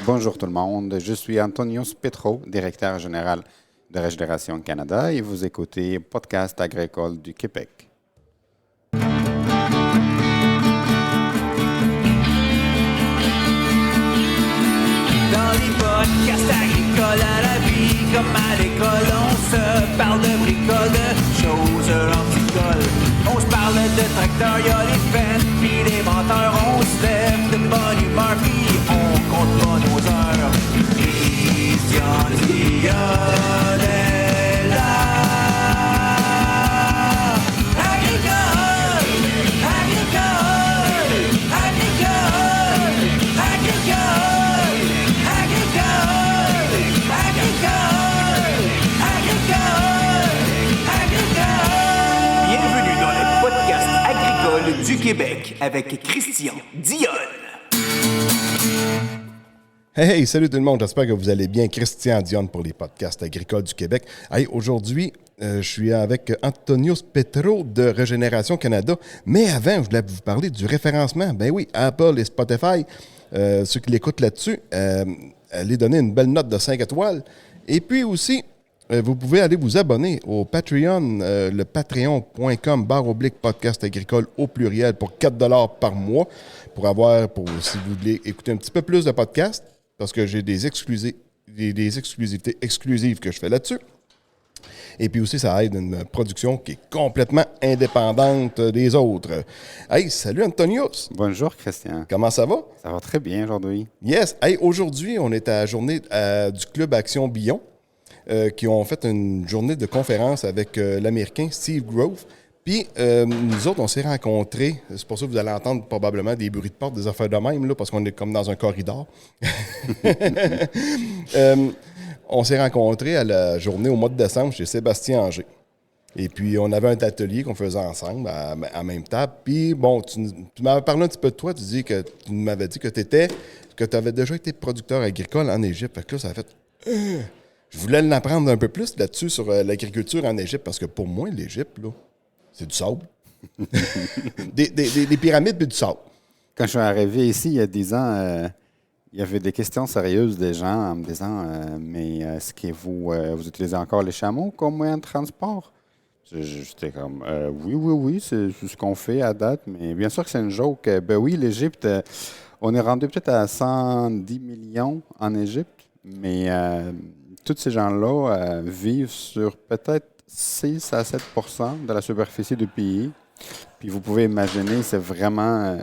Bonjour tout le monde, je suis Antonios Petro, directeur général de Régénération Canada et vous écoutez Podcast agricole du Québec. Dans les podcasts agricoles à la vie, comme à l'école, on se parle de bricoles, de choses anticoles. On se parle de tracteurs, y'a les fans, pis les menteurs. On se lève de bonne humeur, pis on compte pas nos heures. Christian Dionne est là. Agricole, agricole, agricole, agricole, agricole, agricole, agricole. Bienvenue dans le podcast agricole du Québec avec Christian Dionne. Hey, salut tout le monde, j'espère que vous allez bien. Christian Dionne pour les podcasts agricoles du Québec. Hey, aujourd'hui, je suis avec Antonios Petro de Régénération Canada. Mais avant, je voulais vous parler du référencement. Ben oui, Apple et Spotify, ceux qui l'écoutent là-dessus, allez donner une belle note de 5 étoiles. Et puis aussi, vous pouvez aller vous abonner au Patreon, le patreon.com/podcast agricole au pluriel pour 4 $ par mois si vous voulez écouter un petit peu plus de podcasts, parce que j'ai des exclusivités exclusives que je fais là-dessus. Et puis aussi, ça aide une production qui est complètement indépendante des autres. Hey, salut Antonios! Bonjour Christian. Comment ça va? Ça va très bien aujourd'hui. Yes! Hey, aujourd'hui, on est à la journée du Club Action Billon, qui ont fait une journée de conférence avec l'Américain Steve Grove. Puis, nous autres, on s'est rencontrés. C'est pour ça que vous allez entendre probablement des bruits de porte, des affaires de même, là, parce qu'on est comme dans un corridor. On s'est rencontrés à la journée au mois de décembre chez Sébastien Anger. Et puis, on avait un atelier qu'on faisait ensemble à même table. Puis, bon, tu m'avais parlé un petit peu de toi. Tu m'avais dit que tu avais déjà été producteur agricole en Égypte. Fait que là, ça a fait... Je voulais l'apprendre un peu plus là-dessus sur l'agriculture en Égypte, parce que pour moi, l'Égypte, là, c'est du sable. des pyramides et du sable. Quand je suis arrivé ici il y a 10 ans, il y avait des questions sérieuses des gens en me disant mais est-ce que vous utilisez encore les chameaux comme moyen de transport? J'étais comme oui, c'est ce qu'on fait à date, mais bien sûr que c'est une joke. Ben oui, l'Égypte, on est rendu peut-être à 110 millions en Égypte, mais tous ces gens-là vivent sur peut-être 6 à 7 % de la superficie du pays. Puis vous pouvez imaginer, c'est vraiment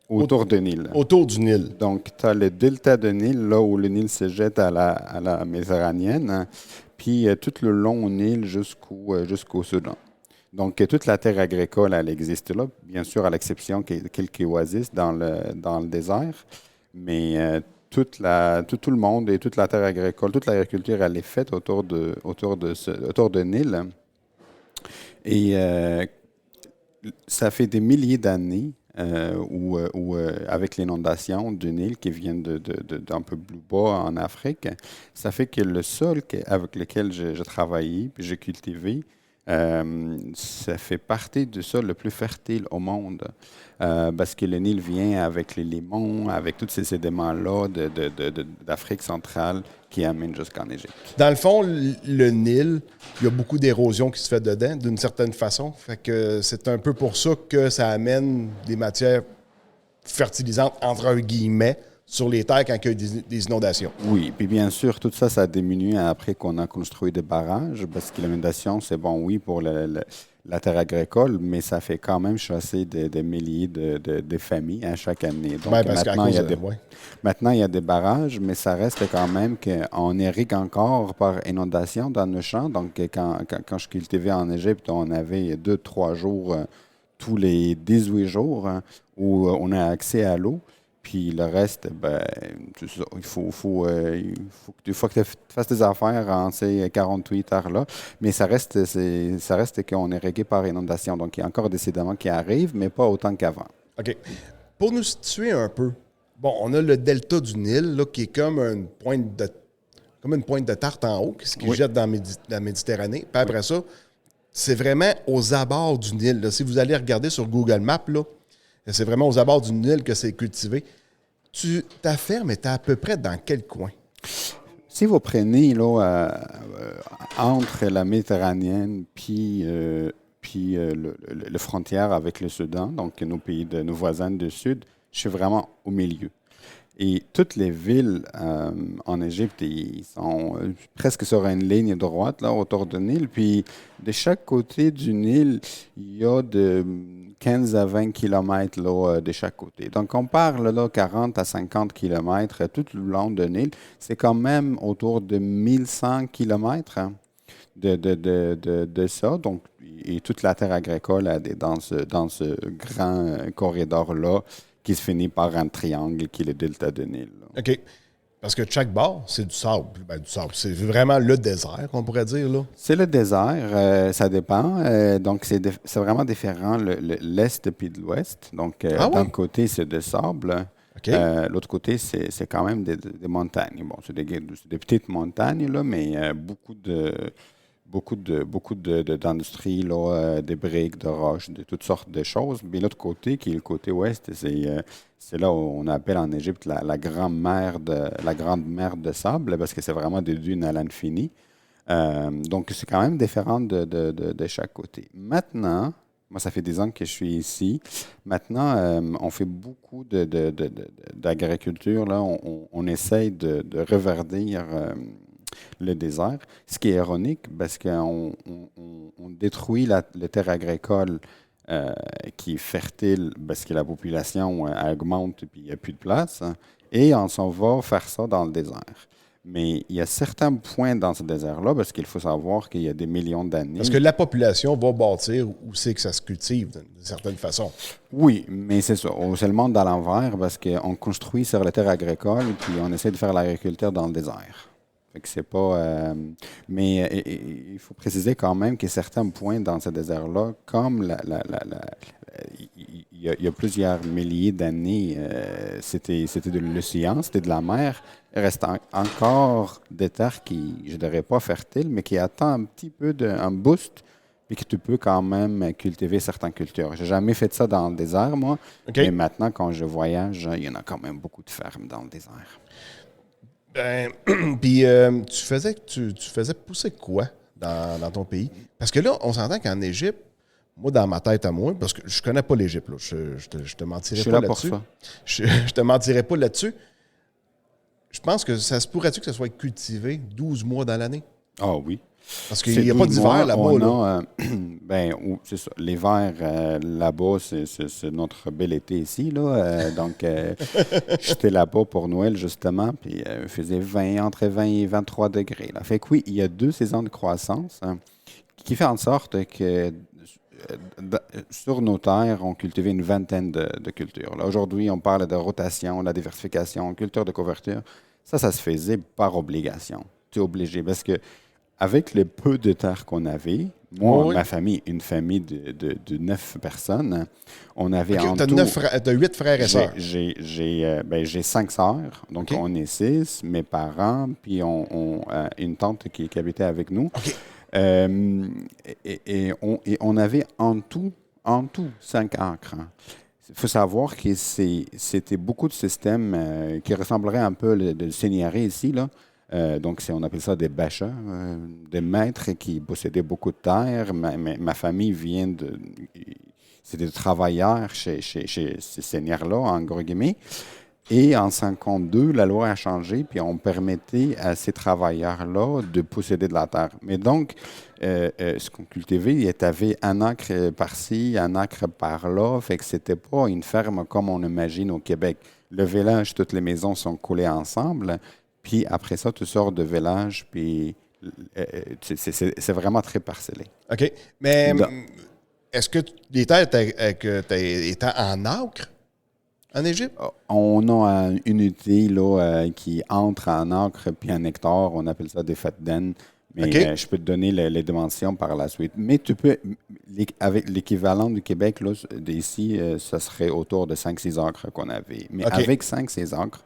autour du Nil. Autour du Nil. Donc, tu as le delta de Nil, là où le Nil se jette à la Méditerranée, puis tout le long Nil jusqu'au Soudan. Donc, toute la terre agricole, elle existe là, bien sûr, à l'exception de quelques oasis dans le désert. Mais tout le monde et toute la terre agricole, toute l'agriculture, elle est faite autour de Nil. Et ça fait des milliers d'années où avec l'inondation du Nil qui vient d'un peu plus bas en Afrique, ça fait que le sol avec lequel j'ai travaillé puis j'ai cultivé, ça fait partie du sol le plus fertile au monde. Parce que le Nil vient avec les limons, avec tous ces sédiments-là d'Afrique centrale qui amènent jusqu'en Égypte. Dans le fond, le Nil, il y a beaucoup d'érosion qui se fait dedans, d'une certaine façon. Fait que c'est un peu pour ça que ça amène des matières fertilisantes, entre guillemets, sur les terres quand il y a des inondations. Oui, puis bien sûr, tout ça, ça a diminué après qu'on a construit des barrages, parce que l'inondation, c'est bon, oui, pour la terre agricole, mais ça fait quand même chasser des milliers de familles à chaque année. Donc, maintenant, il y a des barrages, mais ça reste quand même qu'on irrigue encore par inondation dans nos champs. Donc, quand je cultivais en Égypte, on avait 2-3 jours tous les 18 jours où on a accès à l'eau. Puis le reste, il faut que tu fasses tes affaires en ces 48 heures-là. Mais ça reste qu'on est régué par inondation. Donc, il y a encore des sédiments qui arrivent, mais pas autant qu'avant. OK. Pour nous situer un peu, bon, on a le delta du Nil, là, qui est comme une pointe de tarte en haut, qui jette dans la Méditerranée. Puis après ça, c'est vraiment aux abords du Nil. Là. Si vous allez regarder sur Google Maps, là, c'est vraiment aux abords du Nil que c'est cultivé. Ta ferme est à peu près dans quel coin? Si vous prenez là, entre la Méditerranée puis le frontière avec le Soudan, donc nos voisins du Sud, je suis vraiment au milieu. Et toutes les villes en Égypte, ils sont presque sur une ligne droite là, autour du Nil. Puis de chaque côté du Nil, il y a de 15 à 20 kilomètres là, de chaque côté. Donc on parle là, 40 à 50 kilomètres tout le long du Nil. C'est quand même autour de 1100 kilomètres de ça. Donc, et toute la terre agricole est dans ce grand corridor-là qui se finit par un triangle qui est le delta de Nil. Là. OK. Parce que chaque bord, c'est du sable. Ben, du sable. C'est vraiment le désert, qu'on pourrait dire, là. C'est le désert, ça dépend. Donc, c'est vraiment différent l'Est puis de l'Ouest. Donc, d'un côté, c'est de sable. OK. L'autre côté, c'est quand même des montagnes. Bon, c'est des petites montagnes, là, mais beaucoup d'industries, là, de briques, de roches, de toutes sortes de choses. Mais l'autre côté, qui est le côté ouest, c'est là où on appelle en Égypte la grande mer de sable, parce que c'est vraiment des dunes à l'infini. Donc, c'est quand même différent de chaque côté. Maintenant, moi, ça fait 10 ans que je suis ici. Maintenant, on fait beaucoup d'agriculture. Là. On essaye de reverdir le désert. Ce qui est ironique, parce qu'on détruit la terre agricole qui est fertile parce que la population augmente et puis il n'y a plus de place, hein, et on s'en va faire ça dans le désert. Mais il y a certains points dans ce désert-là, parce qu'il faut savoir qu'il y a des millions d'années. Parce que la population va bâtir où c'est que ça se cultive, d'une certaine façon. Oui, mais c'est ça. C'est le monde à l'envers, parce qu'on construit sur la terre agricole, puis on essaie de faire l'agriculture dans le désert. Fait que c'est pas. Mais il faut préciser quand même qu'il y a certains points dans ce désert-là, comme il y a plusieurs milliers d'années, c'était de l'océan, c'était de la mer. Il reste encore des terres qui, je ne dirais pas fertiles, mais qui attendent un petit peu un boost, puis que tu peux quand même cultiver certaines cultures. J'ai jamais fait ça dans le désert, moi, mais maintenant, quand je voyage, il y en a quand même beaucoup de fermes dans le désert. Ben, puis tu faisais pousser quoi dans ton pays? Parce que là, on s'entend qu'en Égypte, moi, dans ma tête à moi, parce que je connais pas l'Égypte, là, je te mentirais pas là-dessus. Je te mentirais pas là-dessus. Je pense que ça se pourrait-tu que ça soit cultivé 12 mois dans l'année? Ah oui. Parce qu'il n'y a pas d'hiver là-bas. Là. C'est ça. L'hiver, là-bas, c'est notre bel été ici. Là. Donc, j'étais là-bas pour Noël, justement, puis il faisait entre 20 et 23 degrés. Là. Fait que oui, il y a 2 saisons de croissance, hein, qui fait en sorte que sur nos terres, on cultivait une vingtaine de cultures. Là, aujourd'hui, on parle de rotation, la diversification, culture de couverture. Ça se faisait par obligation. Tu es obligé, parce que avec le peu de terre qu'on avait, moi, ma famille, une famille de 9 personnes, on avait en tout... Tu as 8 frères et sœurs. J'ai 5 sœurs, donc on est 6, mes parents, puis une tante qui habitait avec nous. Et on avait en tout 5 acres. Il faut savoir que c'était beaucoup de systèmes qui ressembleraient un peu de seigneurie ici, là. Donc, on appelle ça des bâcheurs, des maîtres qui possédaient beaucoup de terre. Ma famille c'était des travailleurs chez ces seigneurs-là, en gros guillemets. Et en 1952, la loi a changé, puis on permettait à ces travailleurs-là de posséder de la terre. Mais donc, ce qu'on cultivait, il y avait un acre par-ci, un acre par-là, fait que c'était pas une ferme comme on imagine au Québec. Le village, toutes les maisons sont collées ensemble. Puis après ça, tu sors de village, puis c'est vraiment très parcellé. OK. Mais est-ce que les terres étaient en acre en Égypte? On a une unité là, qui entre en acre puis en hectare. On appelle ça des fatden. Mais je peux te donner les dimensions par la suite. Mais tu peux, avec l'équivalent du Québec, là, d'ici, ça serait autour de 5-6 acres qu'on avait. Mais avec 5-6 acres,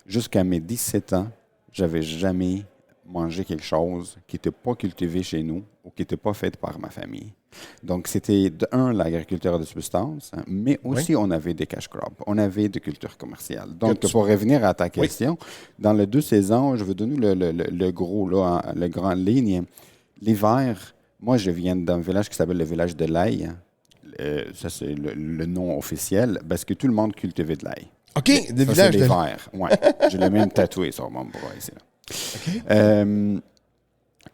jusqu'à mes 17 ans, j'avais jamais manger quelque chose qui n'était pas cultivé chez nous ou qui n'était pas fait par ma famille. Donc, c'était l'agriculture de substance, hein, mais aussi on avait des cash crops, on avait des cultures commerciales. Donc, pour revenir à ta question, dans les 2 saisons, je vais donner le gros, là, le grand ligne. L'hiver, moi, je viens d'un village qui s'appelle le village de l'ail. Ça, c'est le nom officiel, parce que tout le monde cultivait de l'ail. OK, le village de l'hiver. Oui, je l'ai même tatoué sur mon bras ici. Okay.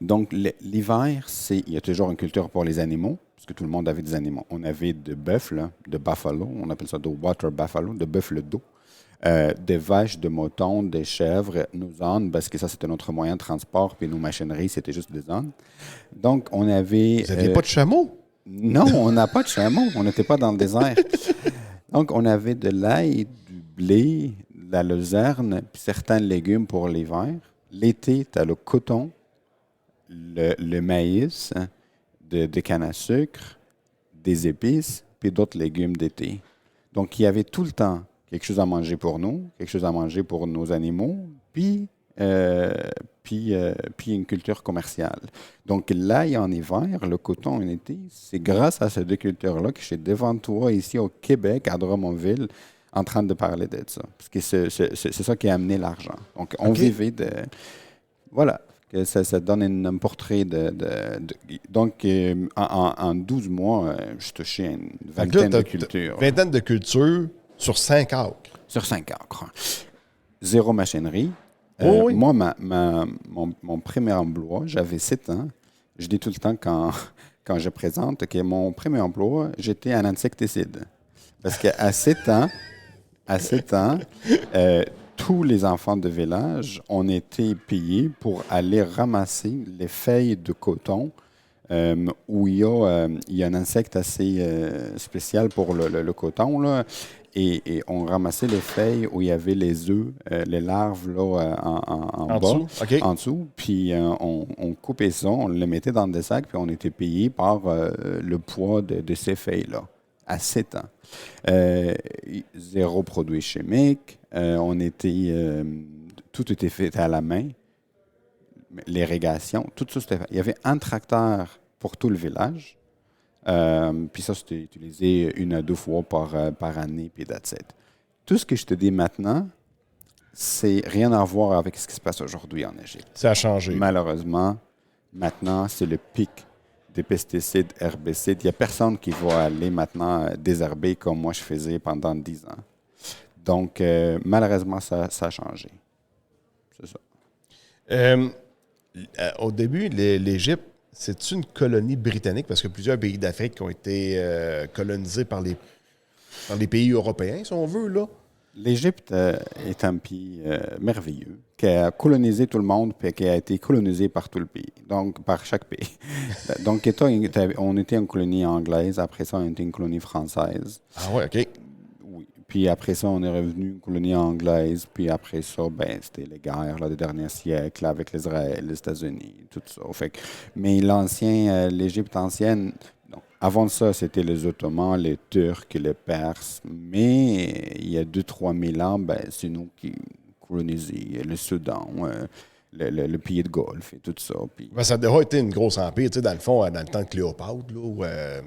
Donc, l'hiver, il y a toujours une culture pour les animaux, parce que tout le monde avait des animaux. On avait de bœufs, de buffalo, on appelle ça de water buffalo, de buffles d'eau, des vaches, de moutons, des chèvres, nos ânes, parce que ça, c'était notre moyen de transport, puis nos machineries, c'était juste des ânes. Donc, on avait... Vous n'aviez pas de chameaux? Non, on n'a pas de chameaux. On n'était pas dans le désert. Donc, on avait de l'ail, du blé, de la luzerne, puis certains légumes pour l'hiver. L'été, tu as le coton, le maïs, hein, de canne à sucre, des épices, puis d'autres légumes d'été. Donc, il y avait tout le temps quelque chose à manger pour nous, quelque chose à manger pour nos animaux, puis une culture commerciale. Donc, l'ail en hiver, le coton en été, c'est grâce à ces 2 cultures-là que je suis devant toi ici au Québec, à Drummondville, en train de parler de ça. Parce que c'est ça qui a amené l'argent. Donc, on vivait de... Voilà. Que ça donne un portrait donc, en 12 mois, je touchais une vingtaine de cultures. Vingtaine de cultures sur 5 acres. Sur 5 acres. 0 machinerie. Oui. Moi, mon premier emploi, j'avais 7 ans. Je dis tout le temps quand je présente que mon premier emploi, j'étais un insecticide. Parce qu'à 7 ans, tous les enfants de village ont été payés pour aller ramasser les feuilles de coton où il y a un insecte assez spécial pour le coton, là. Et on ramassait les feuilles où il y avait les œufs, les larves là, en bas, en dessous. Puis on coupait ça, on les mettait dans des sacs, puis on était payé par le poids de ces feuilles-là, à 7 ans. 0 produits chimiques. Tout était fait à la main. L'irrigation, tout ça, c'était fait. Il y avait un tracteur pour tout le village. Puis ça, c'était utilisé 1 à 2 fois par année, puis that's it. Tout ce que je te dis maintenant, c'est rien à voir avec ce qui se passe aujourd'hui en Égypte. Ça a changé. Malheureusement, maintenant, c'est le pic des pesticides, herbicides. Il n'y a personne qui va aller maintenant désherber comme moi je faisais pendant 10 ans. Donc, malheureusement, ça a changé. C'est ça. Au début, l'Égypte, c'est une colonie britannique parce que plusieurs pays d'Afrique ont été colonisés par les pays européens, si on veut, là. L'Égypte est un pays merveilleux qui a colonisé tout le monde et qui a été colonisé par tout le pays, donc par chaque pays. Donc, on était une colonie anglaise, après ça, on était une colonie française. Ah ouais, OK. Oui. Puis après ça, on est revenu une colonie anglaise. Puis après ça, c'était les guerres là, des derniers siècles avec l'Israël, les États-Unis, tout ça. Mais l'Égypte ancienne, non. Avant ça, c'était les Ottomans, les Turcs, les Perses. Mais il y a 2-3 000 ans, c'est nous qui colonisions le Soudan, le pays de Golfe et tout ça. Puis... ça a déjà été une grosse empire, dans le fond, dans le temps de Cléopâtre. Là,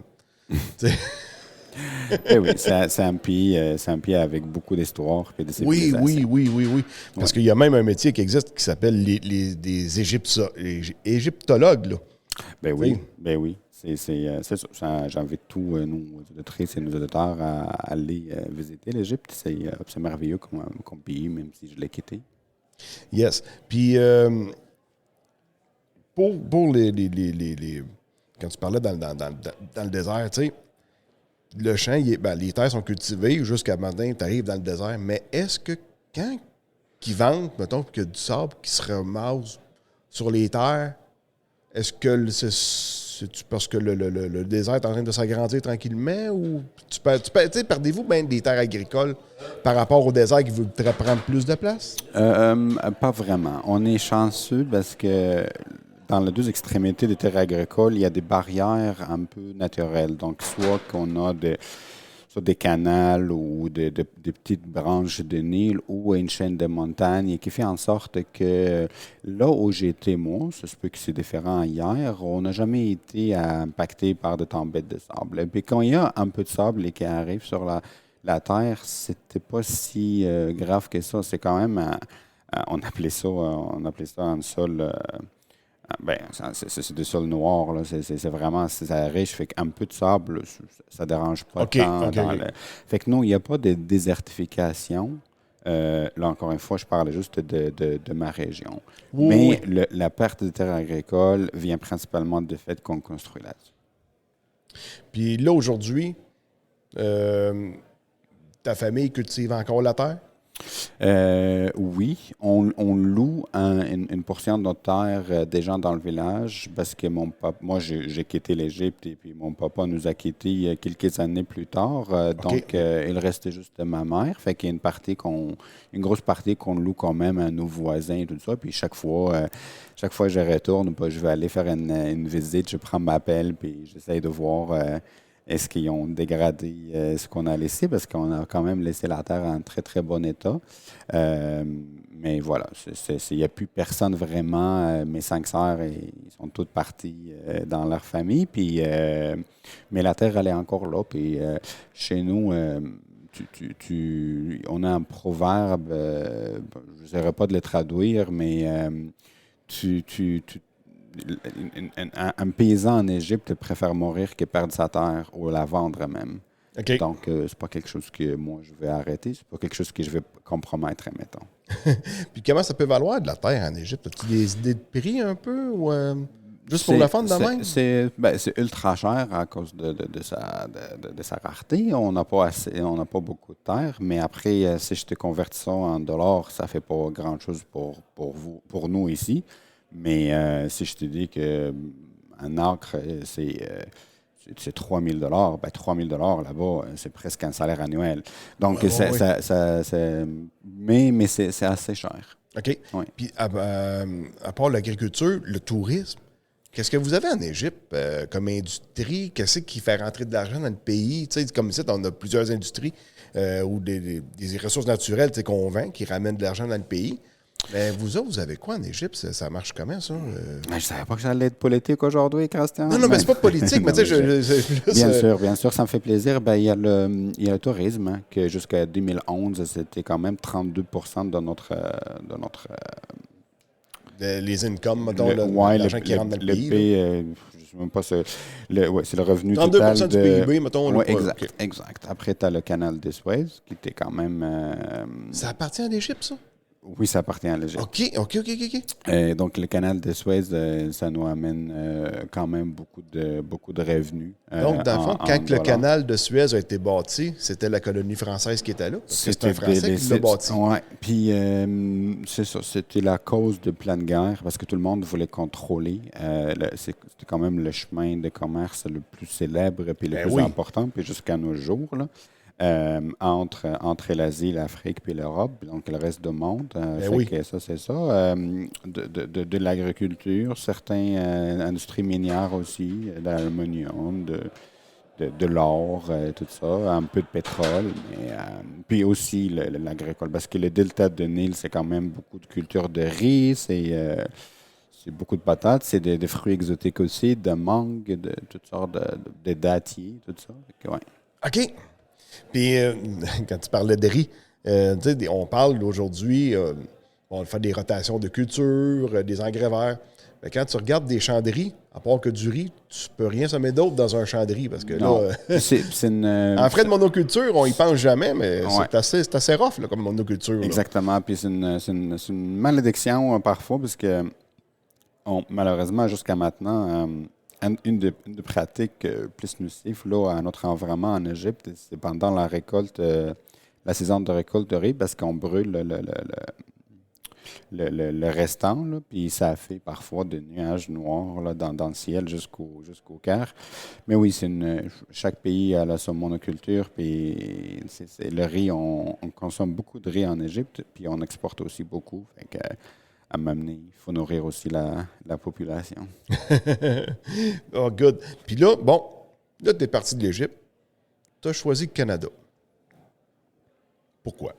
oui, c'est un pays avec beaucoup d'histoire et de civilisation. Oui. Parce qu'il y a même un métier qui existe qui s'appelle des égyptologues. Là. Ben oui. C'est ça. J'invite tous nos auditrices et nos auditeurs à aller visiter l'Égypte. C'est merveilleux comme pays, même si je l'ai quitté. Yes. Puis, pour les quand tu parlais dans le désert, tu sais, le champ, les terres sont cultivées jusqu'à matin, tu arrives dans le désert. Mais est-ce que quand ils vendent, mettons, qu'il y a du sable qui se ramasse sur les terres, est-ce que c'est parce que le désert est en train de s'agrandir tranquillement ou perdez-vous bien des terres agricoles par rapport au désert qui voudrait prendre plus de place? Pas vraiment. On est chanceux parce que dans les 2 extrémités des terres agricoles, il y a des barrières un peu naturelles. Donc, soit qu'on a soit des canals ou des petites branches de Nil ou une chaîne de montagnes qui fait en sorte que là où j'étais moi, ça se peut que c'est différent ailleurs, on n'a jamais été impacté par de tempêtes de sable. Et puis quand il y a un peu de sable et qui arrive sur la terre, c'était pas si grave que ça. C'est quand même, on appelait ça un sol. Ben, c'est du sol noir, là. C'est vraiment, c'est riche. Fait qu'un peu de sable, ça ne dérange pas tant. Fait que non, il n'y a pas de désertification. Là, encore une fois, je parle juste de ma région. Oui, Mais oui. la perte de terres agricoles vient principalement du fait qu'on construit là-dessus. Puis là, aujourd'hui, ta famille cultive encore la terre? Oui, on loue une portion de notre terre des gens dans le village parce que moi, j'ai quitté l'Égypte et puis mon papa nous a quittés quelques années plus tard. Donc, il restait juste ma mère. Fait qu'il y a une grosse partie qu'on loue quand même à nos voisins et tout ça. Puis chaque fois que je retourne, je vais aller faire une visite, je prends ma pelle puis j'essaie de voir est-ce qu'ils ont dégradé ce qu'on a laissé, parce qu'on a quand même laissé la terre en très, très bon état. Mais voilà, il n'y a plus personne vraiment. Mes 5 sœurs, ils sont toutes parties dans leur famille. Puis, mais la terre, elle est encore là. Puis chez nous, on a un proverbe, je n'essaierai pas de le traduire, mais un paysan en Égypte préfère mourir que perdre sa terre ou la vendre même. OK. Donc, c'est pas quelque chose que moi, je vais arrêter. C'est pas quelque chose que je vais compromettre, mettons. Puis comment ça peut valoir de la terre en Égypte? As-tu des idées de prix un peu? Ou, juste pour la fun de même? C'est ultra cher à cause de sa rareté. On n'a pas beaucoup de terre. Mais après, si je te convertis ça en dollars, ça fait pas grand-chose pour nous ici. Mais si je te dis qu'un acre, c'est 3 000 $, ben 3 000 $ là-bas, c'est presque un salaire annuel. Donc, mais c'est assez cher. OK. Oui. Puis à part l'agriculture, le tourisme, qu'est-ce que vous avez en Égypte comme industrie? Qu'est-ce qui fait rentrer de l'argent dans le pays? Tu sais, comme ici, on a plusieurs industries ou des ressources naturelles qu'on vend qui ramènent de l'argent dans le pays. Mais vous autres, vous avez quoi en Égypte? Ça marche comment, ça? Mais je savais pas que j'allais être politique aujourd'hui, Christian. Non, mais c'est pas politique, mais tu sais, Bien sûr, ça me fait plaisir. Ben, il y a le tourisme, hein, que jusqu'à 2011, c'était quand même 32 de notre les incomes, mettons, l'argent qui rentre dans le pays. Je sais même pas, c'est le revenu 32 total du PIB, mettons. Oui, exact. Après, tu as le canal de Suez, qui était quand même... Ça appartient à l'Égypte, ça? Oui, ça appartient à l'Égypte. OK. Donc, le canal de Suez, ça nous amène quand même beaucoup de revenus. Donc, dans le fond, quand le canal de Suez a été bâti, c'était la colonie française qui était là? C'est un Français qui l'a bâti. Oui, puis c'est ça, c'était la cause de plein de guerres, parce que tout le monde voulait contrôler. C'était quand même le chemin de commerce le plus célèbre et le plus important, puis jusqu'à nos jours, là. Entre l'Asie, l'Afrique puis l'Europe, donc le reste du monde. Que ça, c'est ça. De l'agriculture, certaines industries minières aussi, de l'aluminium, de l'or, tout ça, un peu de pétrole, puis aussi l'agricole, parce que le delta de Nil, c'est quand même beaucoup de culture de riz, c'est beaucoup de patates, c'est des fruits exotiques aussi, de mangue, de toutes sortes de dattiers, tout ça. OK. Puis, quand tu parlais de riz, on parle aujourd'hui, on fait des rotations de culture, des engrais verts. Mais quand tu regardes des champs de riz, à part que du riz, tu peux rien semer d'autre dans un champ de riz. Parce que non, là, en frais de monoculture, on y pense jamais, mais c'est assez rough là, comme monoculture. Exactement. Puis c'est une malédiction parfois, parce que malheureusement, jusqu'à maintenant, une des pratiques plus nocives là, à notre environnement en Égypte, c'est pendant la récolte, la saison de récolte de riz, parce qu'on brûle le restant, là, puis ça fait parfois des nuages noirs là, dans le ciel jusqu'au Caire. Mais oui, chaque pays a son monoculture, puis le riz, on consomme beaucoup de riz en Égypte, puis on exporte aussi beaucoup. Fait que, à m'amener, il faut nourrir aussi la population. Oh, good. Puis là, tu es parti de l'Égypte. tu as choisi le Canada. Pourquoi?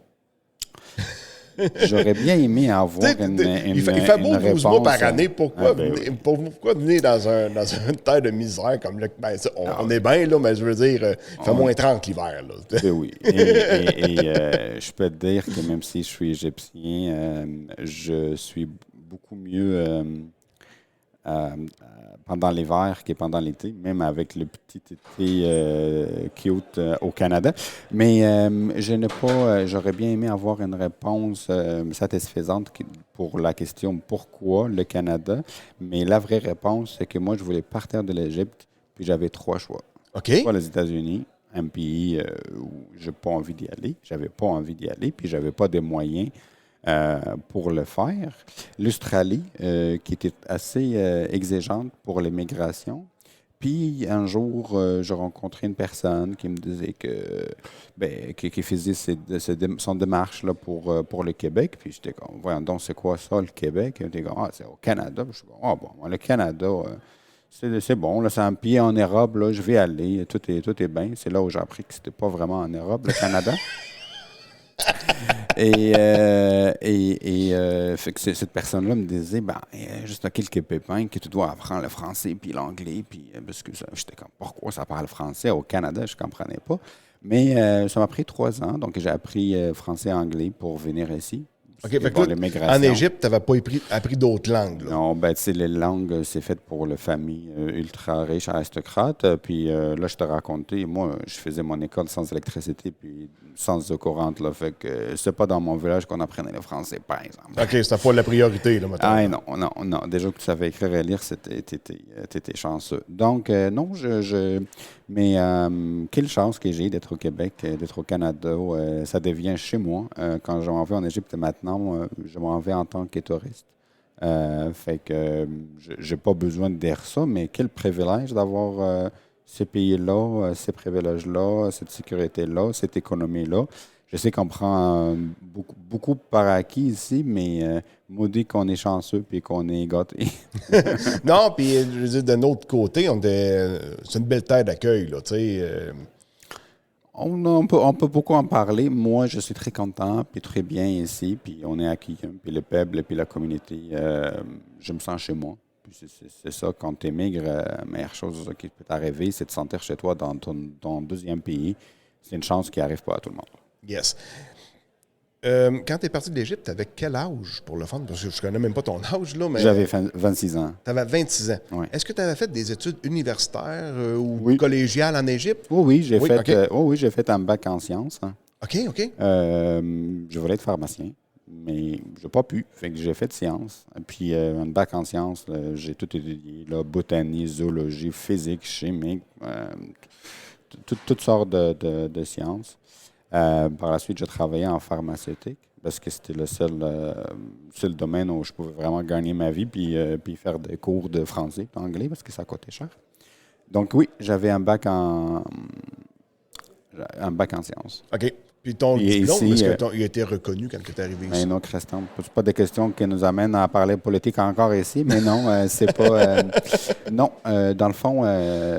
J'aurais bien aimé avoir il fait beau 12 mois par année. Pourquoi venir dans une terre de misère comme là? Ben, on est bien, là, mais je veux dire, il fait moins 30 l'hiver. Là. Ben oui. Et je peux te dire que même si je suis égyptien, je suis beaucoup mieux pendant l'hiver que pendant l'été, même avec le petit été cute au Canada. Mais j'aurais bien aimé avoir une réponse satisfaisante pour la question pourquoi le Canada. Mais la vraie réponse, c'est que moi, je voulais partir de l'Égypte, puis j'avais 3 choix. OK. Soit les États-Unis, un pays où je n'ai pas envie d'y aller. J'avais pas envie d'y aller, puis j'avais pas de moyens pour le faire. L'Australie, qui était assez exigeante pour l'immigration. Puis un jour, j'ai rencontré une personne qui me disait qui faisait son démarche là, pour le Québec. Puis j'étais comme, voyons donc, c'est quoi ça, le Québec? Il était comme, c'est au Canada. Puis je suis comme, bon, le Canada, c'est bon, là, c'est un pays en Europe, là, je vais aller, tout est bien. C'est là où j'ai appris que c'était pas vraiment en Europe, le Canada. Fait que cette personne-là me disait, juste quelques pépins que tu dois apprendre le français puis l'anglais. Puis, parce que j'étais comme, pourquoi ça parle français au Canada? Je ne comprenais pas. Mais ça m'a pris 3 ans. Donc, j'ai appris français et anglais pour venir ici. OK, fait que en Égypte, tu n'avais pas appris d'autres langues. Là. Non, les langues, c'est fait pour les familles ultra riches, aristocrates. Puis là, je te racontais, moi, je faisais mon école sans électricité puis sans eau courante. Là, fait que c'est pas dans mon village qu'on apprenait le français, par exemple. OK, c'était pas la priorité, là, maintenant. Non. Déjà que tu savais écrire et lire, t'étais chanceux. Donc, non, mais quelle chance que j'ai d'être au Québec, d'être au Canada. Ça devient chez moi. Quand je m'en vais en Égypte maintenant, je m'en vais en tant que touriste. Fait que j'ai pas besoin de dire ça, mais quel privilège d'avoir ces pays-là, ces privilèges-là, cette sécurité-là, cette économie-là. Je sais qu'on prend beaucoup par acquis ici, mais maudit qu'on est chanceux et qu'on est gâtés. Non, puis je veux dire, d'un autre côté, c'est une belle terre d'accueil, là, tu sais. On peut beaucoup en parler. Moi, je suis très content, puis très bien ici, puis on est accueillis, puis le peuple, puis la communauté, je me sens chez moi. Puis c'est ça, quand tu émigres, la meilleure chose qui peut t'arriver, c'est de te sentir chez toi dans ton deuxième pays. C'est une chance qui n'arrive pas à tout le monde. Yes. Quand tu es parti de l'Égypte, tu avais quel âge pour le fun? Parce que je ne connais même pas ton âge, là. Mais j'avais 26 ans. Tu avais 26 ans. Oui. Est-ce que tu avais fait des études universitaires ou collégiales en Égypte? Oui, j'ai fait un bac en sciences. Hein. OK. Je voulais être pharmacien, mais je n'ai pas pu. Fait que j'ai fait sciences. Puis un bac en sciences, j'ai tout étudié. Là, botanie, zoologie, physique, chimique, toutes sortes de sciences. Par la suite, j'ai travaillé en pharmaceutique parce que c'était le seul domaine où je pouvais vraiment gagner ma vie puis faire des cours de français et d'anglais parce que ça coûtait cher. Donc oui, j'avais un bac en sciences. OK. Puis ton diplôme, est-ce qu'il a été reconnu quand tu es arrivé ici? Non, Christian, ce pas des questions qui nous amènent à parler politique encore ici, mais non, c'est pas... non, dans le fond,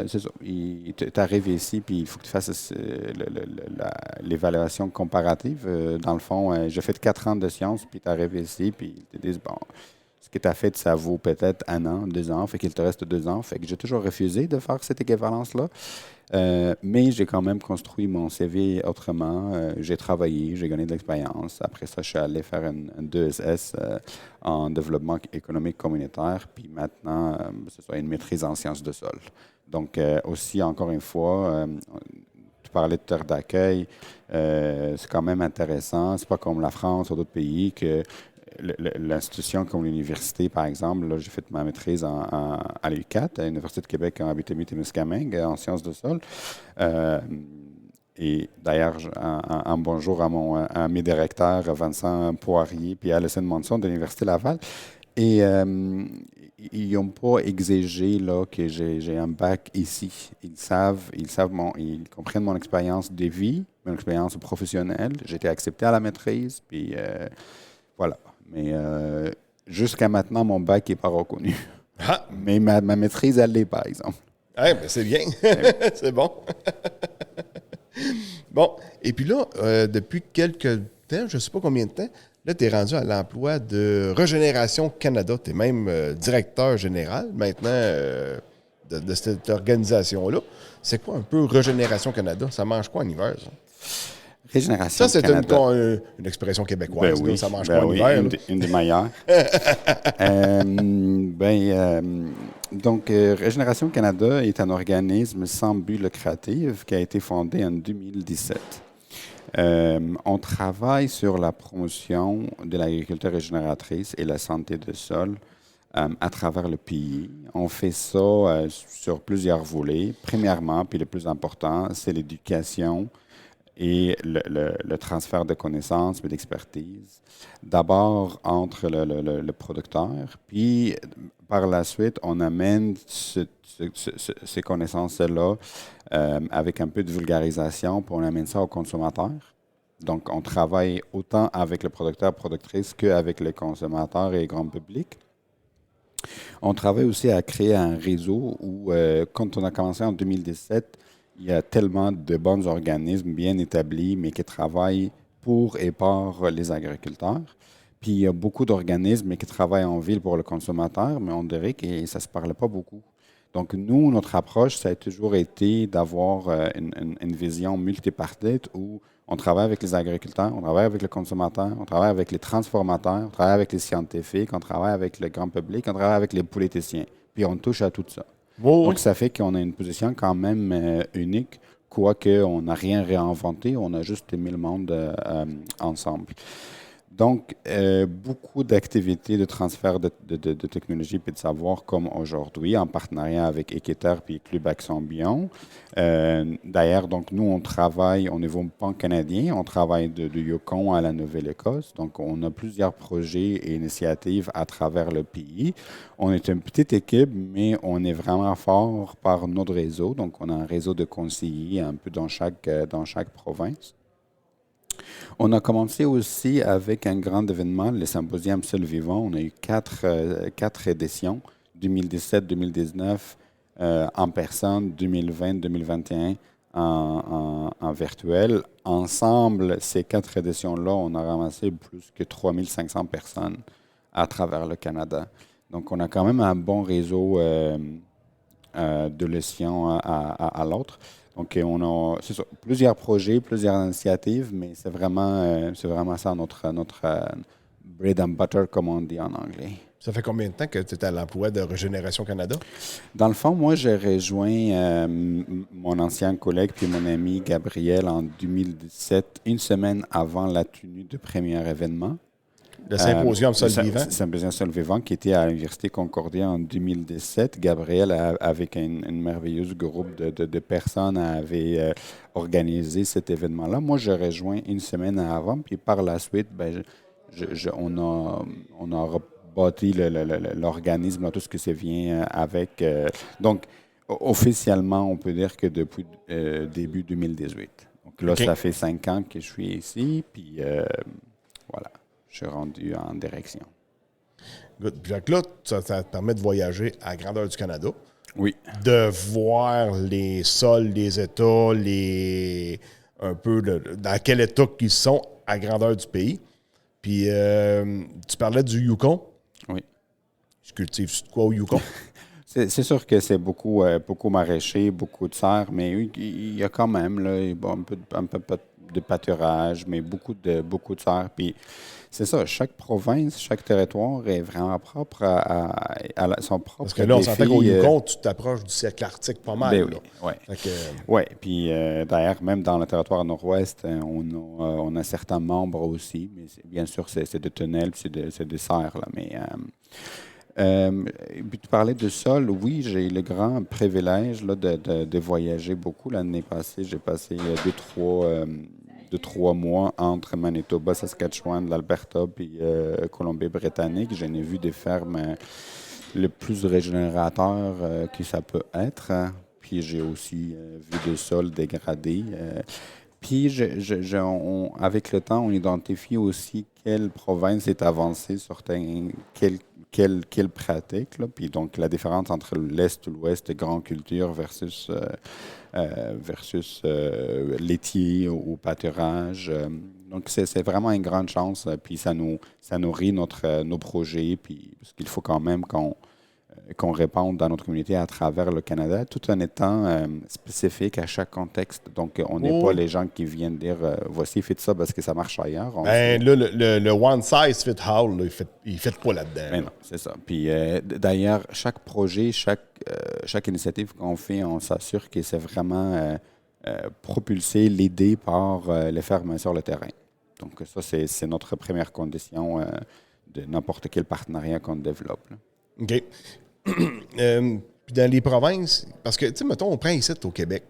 c'est ça. Tu arrives ici, puis il faut que tu fasses l'évaluation comparative. Dans le fond, j'ai fait 4 ans de sciences, puis tu arrives ici, puis ils te disent, bon, ce que tu as fait, ça vaut peut-être 1 an, 2 ans, fait qu'il te reste 2 ans. Fait que j'ai toujours refusé de faire cette équivalence-là. Mais j'ai quand même construit mon CV autrement. J'ai travaillé, j'ai gagné de l'expérience. Après ça, je suis allé faire un 2SS en développement économique communautaire. Puis maintenant, c'est une maîtrise en sciences de sol. Donc, aussi, encore une fois, tu parlais de terre d'accueil. C'est quand même intéressant. C'est pas comme la France ou d'autres pays que l'institution comme l'université, par exemple, là, j'ai fait ma maîtrise à l'UQAT, à l'Université de Québec en Abitibi-Témiscamingue, en sciences de sol. Et d'ailleurs, un bonjour à mes directeurs, Vincent Poirier puis Alison Monson de l'Université Laval. Et ils n'ont pas exigé là, que j'ai un bac ici. Ils comprennent mon expérience de vie, mon expérience professionnelle. J'ai été accepté à la maîtrise, puis voilà. Mais jusqu'à maintenant, mon bac n'est pas reconnu. Ah. Mais ma maîtrise, elle l'est, par exemple. Ben c'est bien. C'est bon. Bon, et puis là, depuis quelques temps, je ne sais pas combien de temps, là, tu es rendu à l'emploi de Régénération Canada. Tu es même directeur général maintenant de cette organisation-là. C'est quoi un peu Régénération Canada? Ça mange quoi en hiver, ça? Régénération Ça, c'est Canada. une expression québécoise. Ben oui, là. Ça mange ben quoi en oui, hiver? une des meilleures. Donc, Régénération Canada est un organisme sans but lucratif qui a été fondé en 2017. On travaille sur la promotion de l'agriculture régénératrice et la santé des sols à travers le pays. On fait ça sur plusieurs volets. Premièrement, puis le plus important, c'est l'éducation et le transfert de connaissances et d'expertise. D'abord entre le producteur, puis par la suite, on amène ces connaissances-là avec un peu de vulgarisation, puis on amène ça aux consommateurs. Donc, on travaille autant avec le producteur, productrice qu'avec les consommateurs et le grand public. On travaille aussi à créer un réseau où, quand on a commencé en 2017, il y a tellement de bons organismes bien établis, mais qui travaillent pour et par les agriculteurs. Puis il y a beaucoup d'organismes qui travaillent en ville pour le consommateur, mais on dirait que ça ne se parle pas beaucoup. Donc nous, notre approche, ça a toujours été d'avoir une vision multipartite où on travaille avec les agriculteurs, on travaille avec les consommateurs, on travaille avec les transformateurs, on travaille avec les scientifiques, on travaille avec le grand public, on travaille avec les politiciens. Puis on touche à tout ça. Oui. Donc, ça fait qu'on a une position quand même unique, quoique on n'a rien réinventé, on a juste mis le monde ensemble. Donc, beaucoup d'activités de transfert de technologie et de savoir comme aujourd'hui, en partenariat avec Équiterre et Club Action Bion. D'ailleurs, donc, nous, on travaille au niveau pan-canadien, on travaille de Yukon à la Nouvelle-Écosse. Donc, on a plusieurs projets et initiatives à travers le pays. On est une petite équipe, mais on est vraiment fort par notre réseau. Donc, on a un réseau de conseillers un peu dans chaque province. On a commencé aussi avec un grand événement, le Symposium Sol Vivant. On a eu quatre éditions, 2017, 2019 en personne, 2020, 2021 en virtuel. Ensemble, ces 4 éditions-là, on a ramassé plus que 3500 personnes à travers le Canada. Donc, on a quand même un bon réseau de l'édition à l'autre. Donc, on a plusieurs projets, plusieurs initiatives, mais c'est vraiment ça notre bread and butter, comme on dit en anglais. Ça fait combien de temps que tu es à l'emploi de Régénération Canada? Dans le fond, moi, j'ai rejoint mon ancien collègue puis mon ami Gabriel en 2017, une semaine avant la tenue du premier événement. Le Symposium Sol Vivant? Le Symposium Sol Vivant qui était à l'Université Concordia en 2017. Gabriel, avec un merveilleux groupe de personnes, avait organisé cet événement-là. Moi, je rejoins une semaine avant, puis par la suite, on a rebâti l'organisme, tout ce que ça vient avec. Donc, officiellement, on peut dire que depuis début 2018. Donc là, Okay. Ça fait 5 ans que je suis ici, puis voilà. Je suis rendu en direction. Good. Puis là, ça te permet de voyager à la grandeur du Canada, Oui. de voir les sols, les États, un peu dans quel état qu'ils sont à grandeur du pays. Puis tu parlais du Yukon. Oui. Je cultive quoi au Yukon? C'est sûr que c'est beaucoup maraîcher, beaucoup de serre, mais il y a quand même là, un peu de pâturage, mais beaucoup de serre. Puis c'est ça, chaque province, chaque territoire est vraiment propre à son propre Parce que là, on s'entend défi, qu'au Yukon, tu t'approches du cercle arctique pas mal. Ben là. oui, Fait que, oui. Puis d'ailleurs, même dans le territoire nord-ouest, on a certains membres aussi, mais bien sûr, c'est des tunnels, puis c'est des serres, là, mais... puis tu parlais de sol, oui, j'ai eu le grand privilège là, de voyager beaucoup. L'année passée, j'ai passé 2-3 mois entre Manitoba, Saskatchewan, l'Alberta puis Colombie-Britannique. J'en ai vu des fermes le plus régénérateurs que ça peut être. Puis j'ai aussi vu des sols dégradés. Puis, avec le temps, on identifie aussi quelle province est avancée sur quelle pratique, là. Puis donc, la différence entre l'Est ou l'Ouest, grande culture versus laitier ou pâturage. Donc, c'est vraiment une grande chance. Puis ça nourrit nos projets. Puis, parce qu'il faut quand même qu'on réponde dans notre communauté à travers le Canada, tout en étant spécifique à chaque contexte. Donc, on n'est pas les gens qui viennent dire voici, faites ça parce que ça marche ailleurs. Ben, là, le one size fit all, là, il fait pas là-dedans. Mais non, c'est ça. Puis d'ailleurs, chaque projet, chaque initiative qu'on fait, on s'assure que c'est vraiment propulsé, l'idée par les fermes sur le terrain. Donc, ça, c'est notre première condition de n'importe quel partenariat qu'on développe, là. OK. Puis dans les provinces, parce que, tu sais, mettons, on prend ici au Québec,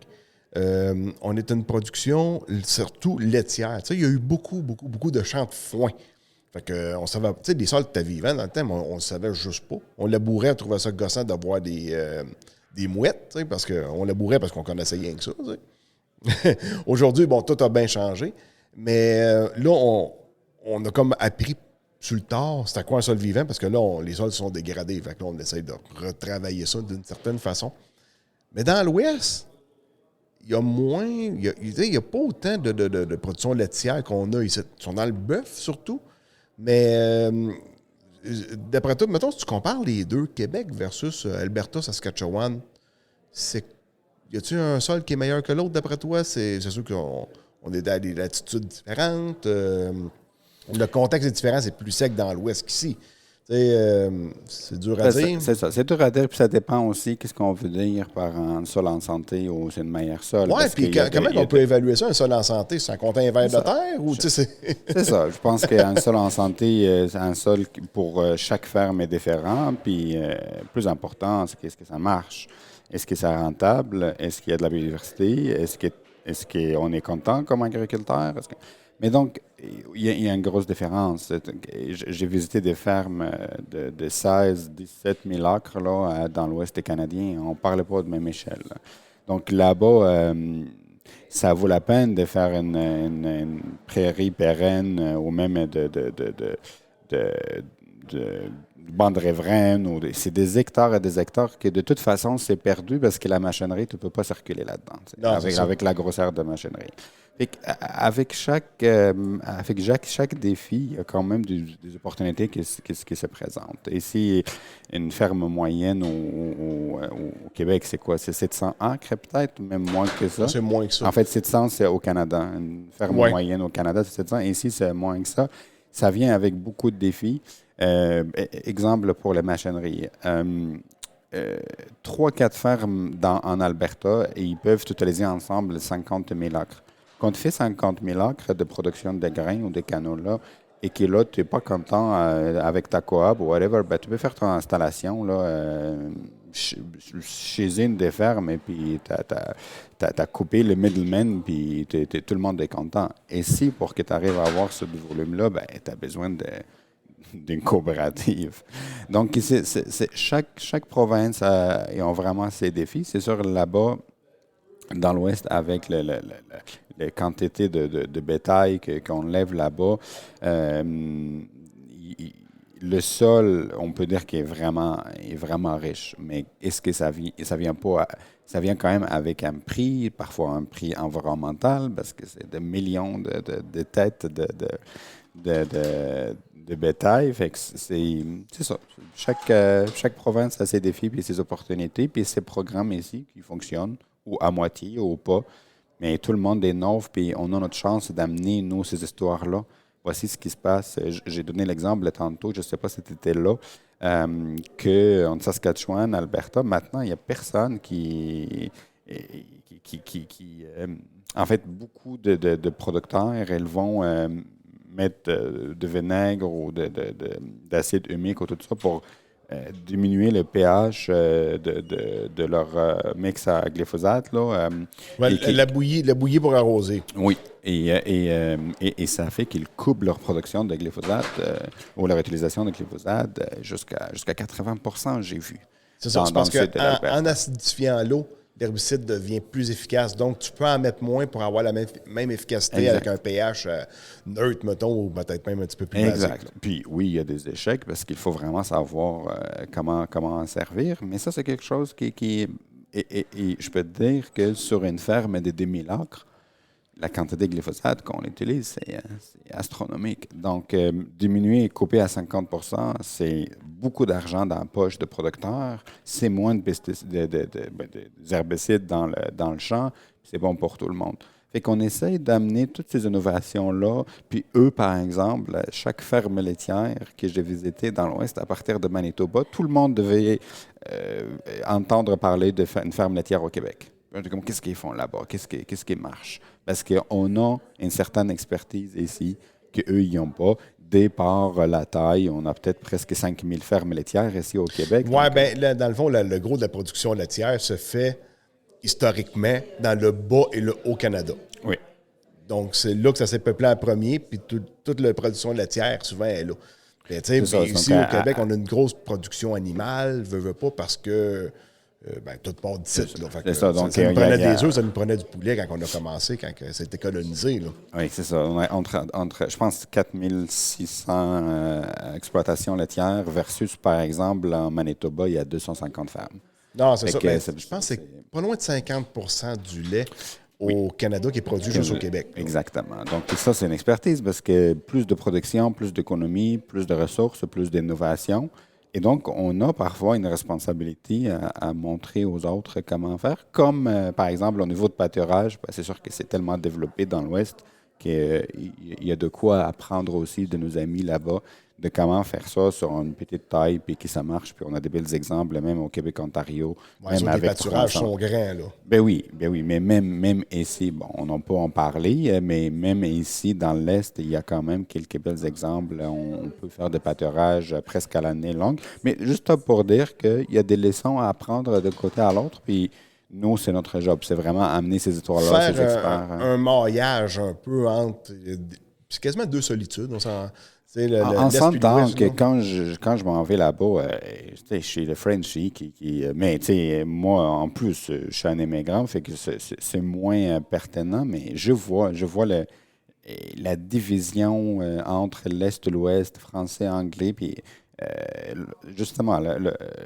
on est une production surtout laitière. Tu sais, il y a eu beaucoup de champs de foin. Fait que, on savait, tu sais, des sols de vivant dans le temps, on le savait juste pas. On labourait, on trouvait ça gossant d'avoir des mouettes, tu sais, parce qu'on labourait parce qu'on connaissait rien que ça, tu sais. Aujourd'hui, bon, tout a bien changé. Mais là, on a comme appris sur le tard, c'était quoi un sol vivant? Parce que là, les sols sont dégradés. Fait que là, on essaie de retravailler ça d'une certaine façon. Mais dans l'Ouest, il y a moins... Il n'y a pas autant de production laitière qu'on a ici. Ils sont dans le bœuf, surtout. Mais d'après toi, mettons, si tu compares les deux, Québec versus Alberta, Saskatchewan, y a-t-il un sol qui est meilleur que l'autre, d'après toi? C'est sûr qu'on est dans des latitudes différentes. Le contexte est différent, c'est plus sec dans l'Ouest qu'ici. C'est dur à dire. C'est ça. C'est dur à dire, puis ça dépend aussi qu'est-ce qu'on veut dire par un sol en santé ou c'est une meilleure sol. Oui, puis comment on peut évaluer ça, un sol en santé? C'est un contenant vert de terre? Ou, c'est ça. Je pense qu'un sol en santé, un sol pour chaque ferme est différent. Puis, plus important, c'est qu'est-ce que ça marche? Est-ce que c'est rentable? Est-ce qu'il y a de la biodiversité? Est-ce qu'on est content comme agriculteur? Mais donc, il y a une grosse différence. J'ai visité des fermes de 16, 17 000 acres là, dans l'Ouest canadien. On ne parlait pas de même échelle, là. Donc là-bas, ça vaut la peine de faire une prairie pérenne ou même de bande riveraine. C'est des hectares et des hectares que de toute façon, c'est perdu parce que la machinerie, tu ne peux pas circuler là-dedans avec la grosseur de machinerie. Avec chaque défi, il y a quand même des opportunités qui se présentent. Ici, une ferme moyenne au Québec, c'est quoi? C'est 700 acres peut-être, même moins que ça. C'est moins que ça. En fait, 700, c'est au Canada. Une ferme moyenne au Canada, c'est 700. Ici, c'est moins que ça. Ça vient avec beaucoup de défis. Exemple pour la machinerie. 3-4 fermes en Alberta et ils peuvent totaliser ensemble 50 000 acres. Quand tu fais 50 000 acres de production de grains ou de canola et que là, tu n'es pas content avec ta coop ou whatever, ben, tu peux faire ton installation là, chez une des fermes et puis tu as coupé le middleman puis tout le monde est content. Et si pour que tu arrives à avoir ce volume-là, ben, tu as besoin d'une coopérative. Donc, chaque province a vraiment ses défis. C'est sûr, là-bas, dans l'Ouest, avec les quantités de bétail qu'on lève là-bas, le sol, on peut dire qu'il est vraiment riche. Mais est-ce que ça vient pas... Ça vient quand même avec un prix, parfois un prix environnemental, parce que c'est des millions de têtes de bétail. Fait que c'est ça. Chaque province a ses défis et ses opportunités, puis ses programmes ici qui fonctionnent, ou à moitié, ou pas. Mais tout le monde est neuf, puis on a notre chance d'amener, nous, ces histoires-là. Voici ce qui se passe. J'ai donné l'exemple tantôt, je ne sais pas si tu étais là, qu'en Saskatchewan, Alberta, maintenant, il n'y a personne qui en fait, beaucoup de producteurs, ils vont mettre de vinaigre ou d'acide humique ou tout ça pour diminuer le pH de leur mix à glyphosate. Là, la bouillie pour arroser. Oui. Et ça fait qu'ils coupent leur production de glyphosate ou leur utilisation de glyphosate jusqu'à 80 %, j'ai vu. C'est ça, parce qu'en acidifiant l'eau, l'herbicide devient plus efficace. Donc, tu peux en mettre moins pour avoir la même efficacité Exact. avec un pH neutre, mettons, ou peut-être même un petit peu plus basique. Exact. Puis oui, il y a des échecs parce qu'il faut vraiment savoir comment en servir. Mais ça, c'est quelque chose qui et je peux te dire que sur une ferme de 10 000 acres, la quantité de glyphosate qu'on utilise, c'est astronomique. Donc, diminuer et couper à 50 % c'est beaucoup d'argent dans la poche de producteurs. C'est moins de des herbicides dans le champ. C'est bon pour tout le monde. Fait qu'on essaye d'amener toutes ces innovations-là. Puis eux, par exemple, chaque ferme laitière que j'ai visitée dans l'Ouest, à partir de Manitoba, tout le monde devait entendre parler d'une ferme laitière au Québec. Comme, qu'est-ce qu'ils font là-bas? Qu'est-ce qui marche? Parce qu'on a une certaine expertise ici qu'eux, ils n'ont pas. Dès par la taille, on a peut-être presque 5000 fermes laitières ici au Québec. Oui, bien, dans le fond, le gros de la production laitière se fait historiquement dans le bas et le Haut-Canada. Oui. Donc, c'est là que ça s'est peuplé en premier, puis toute la production laitière, souvent, est là. Puis, ici, au Québec, on a une grosse production animale, veut pas, parce que tout part d'ici. C'est ça. Donc, ça nous prenait des œufs, ça nous prenait du poulet quand on a commencé, quand c'était colonisé. Là. Oui, c'est ça. On a entre je pense, 4600 exploitations laitières versus, par exemple, en Manitoba, il y a 250 fermes. Non, c'est ça. Je pense que c'est pas loin de 50 % du lait au Canada qui est produit juste au Québec. Là. Exactement. Donc, ça, c'est une expertise parce que plus de production, plus d'économie, plus de ressources, plus d'innovation. Et donc, on a parfois une responsabilité à montrer aux autres comment faire. Comme, par exemple, au niveau de pâturage, c'est sûr que c'est tellement développé dans l'Ouest qu'il y a de quoi apprendre aussi de nos amis là-bas, de comment faire ça sur une petite taille, puis que ça marche. Puis on a des bels exemples, même au Québec, Ontario. Ouais, même avec les pâturages sont grands, là. Ben oui. Mais même ici, bon, on n'a pas en parler, mais même ici, dans l'Est, il y a quand même quelques bels exemples. On peut faire des pâturages presque à l'année longue. Mais juste pour dire qu'il y a des leçons à apprendre de côté à l'autre, puis nous, c'est notre job. C'est vraiment amener ces histoires-là, ces experts. Un maillage un peu entre... C'est quasiment deux solitudes, on s'en... En s'entendant que quand je m'en vais là-bas, chez le Frenchie, mais moi, en plus, je suis un immigrant, fait que c'est moins pertinent, mais je vois la division entre l'Est et l'Ouest, français, anglais, puis justement,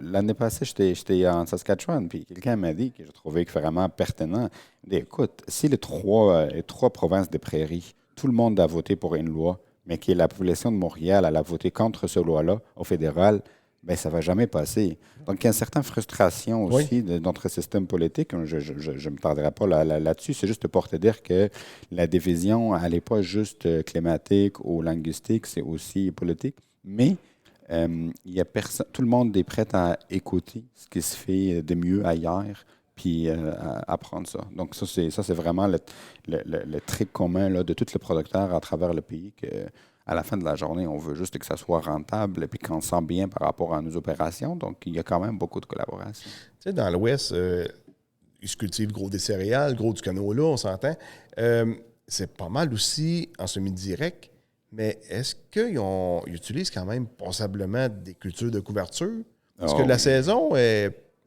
l'année passée, j'étais en Saskatchewan, puis quelqu'un m'a dit, que je trouvais vraiment pertinent, il dit, écoute, si les trois provinces des prairies, tout le monde a voté pour une loi, mais que la population de Montréal elle a voté contre ce loi-là au fédéral, bien, ça ne va jamais passer. Donc, il y a une certaine frustration aussi de notre système politique. Je ne me tarderai pas là-dessus. C'est juste pour te dire que la division, elle n'est pas juste climatique ou linguistique, c'est aussi politique. Mais il y a tout le monde est prêt à écouter ce qui se fait de mieux ailleurs, puis apprendre ça. Donc, ça, c'est vraiment le trait commun là, de tous les producteurs à travers le pays, qu'à la fin de la journée, on veut juste que ça soit rentable et qu'on se sent bien par rapport à nos opérations. Donc, il y a quand même beaucoup de collaboration. Tu sais, dans l'Ouest, ils se cultivent gros des céréales, gros du canola, on s'entend. C'est pas mal aussi en semi-direct, mais est-ce qu'ils utilisent quand même passablement des cultures de couverture? Parce que la saison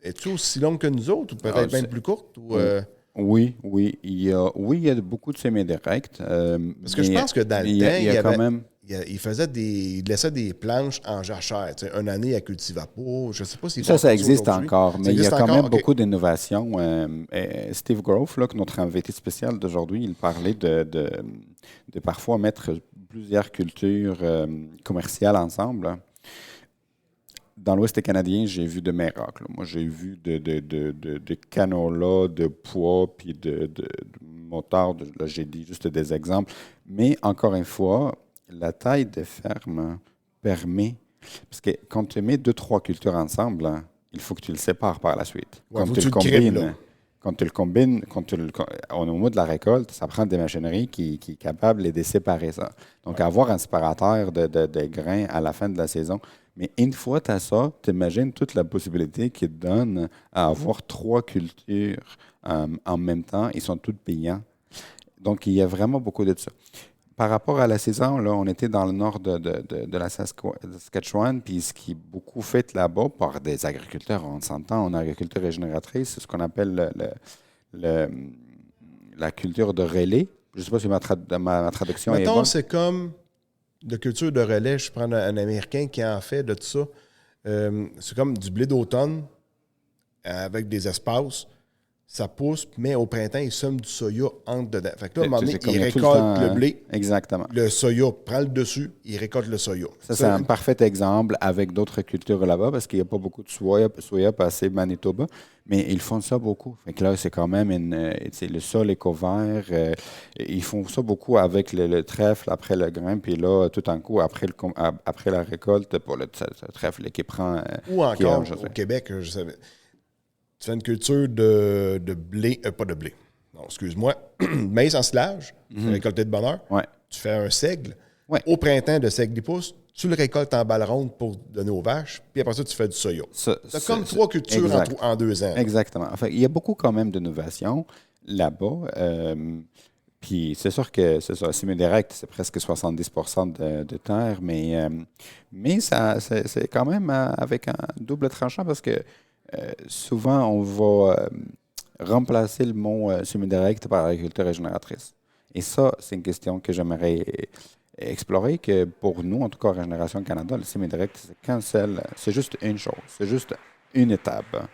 est-tu aussi longue que nous autres, ou peut-être même plus courte? Oui. Il y a beaucoup de semi-directs. Parce que je pense que dans le temps, il laissait des planches en jachère. Une année, elle ne cultivait pas. Je ne sais pas si ça existe encore, mais il y a quand même beaucoup d'innovations. Steve Grove, notre invité spécial d'aujourd'hui, il parlait de parfois mettre plusieurs cultures commerciales ensemble. Dans l'Ouest canadien, j'ai vu de miracles. Moi, j'ai vu de canola, de pois, puis de moutarde. Là, j'ai dit juste des exemples. Mais encore une fois, la taille de ferme permet... Parce que quand tu mets 2-3 cultures ensemble, il faut que tu le sépares par la suite. Ouais, quand tu le combines, au moment de la récolte, ça prend des machineries qui est capable de séparer ça. Donc, avoir un séparateur de grains à la fin de la saison... Mais une fois tu as ça, tu imagines toute la possibilité qu'il te donne à avoir 3 cultures en même temps. Ils sont toutes payants. Donc, il y a vraiment beaucoup de ça. par rapport à la saison, là, on était dans le nord de la Saskatchewan, puis ce qui est beaucoup fait là-bas par des agriculteurs, on s'entend en agriculture régénératrice, c'est ce qu'on appelle le- la culture de relais. Je ne sais pas si ma traduction est Mettons, bonne. c'est comme de culture de relais. Je prends un Américain qui en fait de tout ça. C'est comme du blé d'automne avec des espaces. Ça pousse, mais au printemps, il sème du soya entre dedans. Fait que là, à un moment donné, C'est comme il il y a tout le récolte temps, le blé. Exactement. Le soya prend le dessus, il récolte le soya. Ça, c'est un parfait exemple avec d'autres cultures là-bas parce qu'il n'y a pas beaucoup de soya passé Manitoba, mais ils font ça beaucoup. Fait que là, c'est quand même le sol est couvert. Ils font ça beaucoup avec le trèfle après le grain, puis là, tout en coup, après la récolte, pour le trèfle qui prend. Ou encore, au Québec, je savais. Tu fais une culture de blé, pas de blé. Non, excuse-moi. Maïs en silage, tu fais récolter de bonne heure. Ouais. Tu fais un seigle. Ouais. Au printemps, de seigle des pousses, tu le récoltes en balle ronde pour donner aux vaches. Puis après ça, tu fais du soya. C'est comme 3 cultures en 2 ans. Exactement. Enfin, il y a beaucoup quand même d'innovation là-bas. Puis c'est sûr que c'est ça, semi-direct, c'est presque 70% de terre, mais c'est quand même avec un double tranchant parce que souvent, on va remplacer le mot semi-direct par agriculture régénératrice. Et ça, c'est une question que j'aimerais explorer, que pour nous, en tout cas, Régénération Canada, le semi-direct, c'est juste une chose, c'est juste une étape.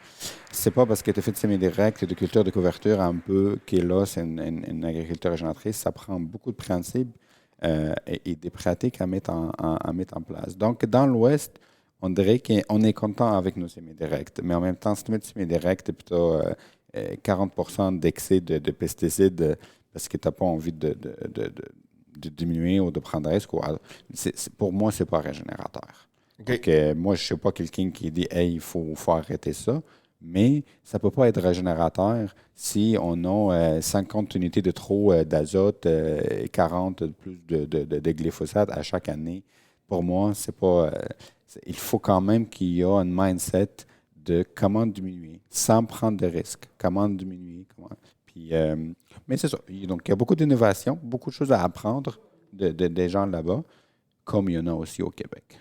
C'est pas parce que tu as fait de semi-direct, de culture de couverture un peu, que là, c'est une agriculture régénératrice. Ça prend beaucoup de principes et des pratiques à mettre en place. Donc, dans l'Ouest, on dirait qu'on est content avec nos semi-directs, mais en même temps, si tu mets du semi-direct, puis tu as 40% d'excès de pesticides parce que tu n'as pas envie de diminuer ou de prendre risque, pour moi, ce n'est pas régénérateur. Okay. Donc, moi, je ne suis pas quelqu'un qui dit « Hey, il faut arrêter ça », mais ça ne peut pas être régénérateur si on a 50 unités de trop d'azote et 40 de plus de glyphosate à chaque année. Pour moi, c'est pas... il faut quand même qu'il y ait un mindset de comment diminuer, sans prendre de risques. Comment diminuer. Puis, mais c'est ça. Donc, il y a beaucoup d'innovation, beaucoup de choses à apprendre des gens là-bas, comme il y en a aussi au Québec.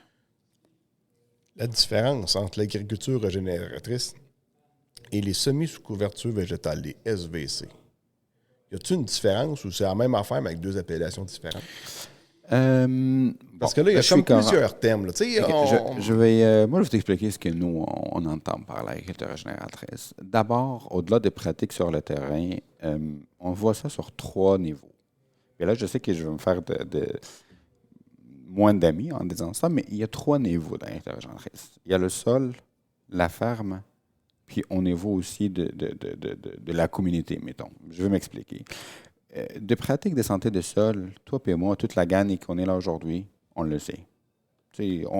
La différence entre l'agriculture régénératrice et les semis sous couverture végétale, les SVC, y a-t-il une différence ou c'est la même affaire mais avec 2 appellations différentes? Parce que là, il y a comme plusieurs termes. Là. Je vais t'expliquer ce que nous, on entend par l'agriculture régénératrice. D'abord, au-delà des pratiques sur le terrain, on voit ça sur 3 niveaux. Et là, je sais que je vais me faire moins d'amis en disant ça, mais il y a 3 niveaux d'agriculture régénératrice. Il y a le sol, la ferme, puis au niveau aussi de la communauté, mettons. Je vais m'expliquer. De pratiques de santé de sol, toi et moi, toute la gagne qu'on est là aujourd'hui, on le sait.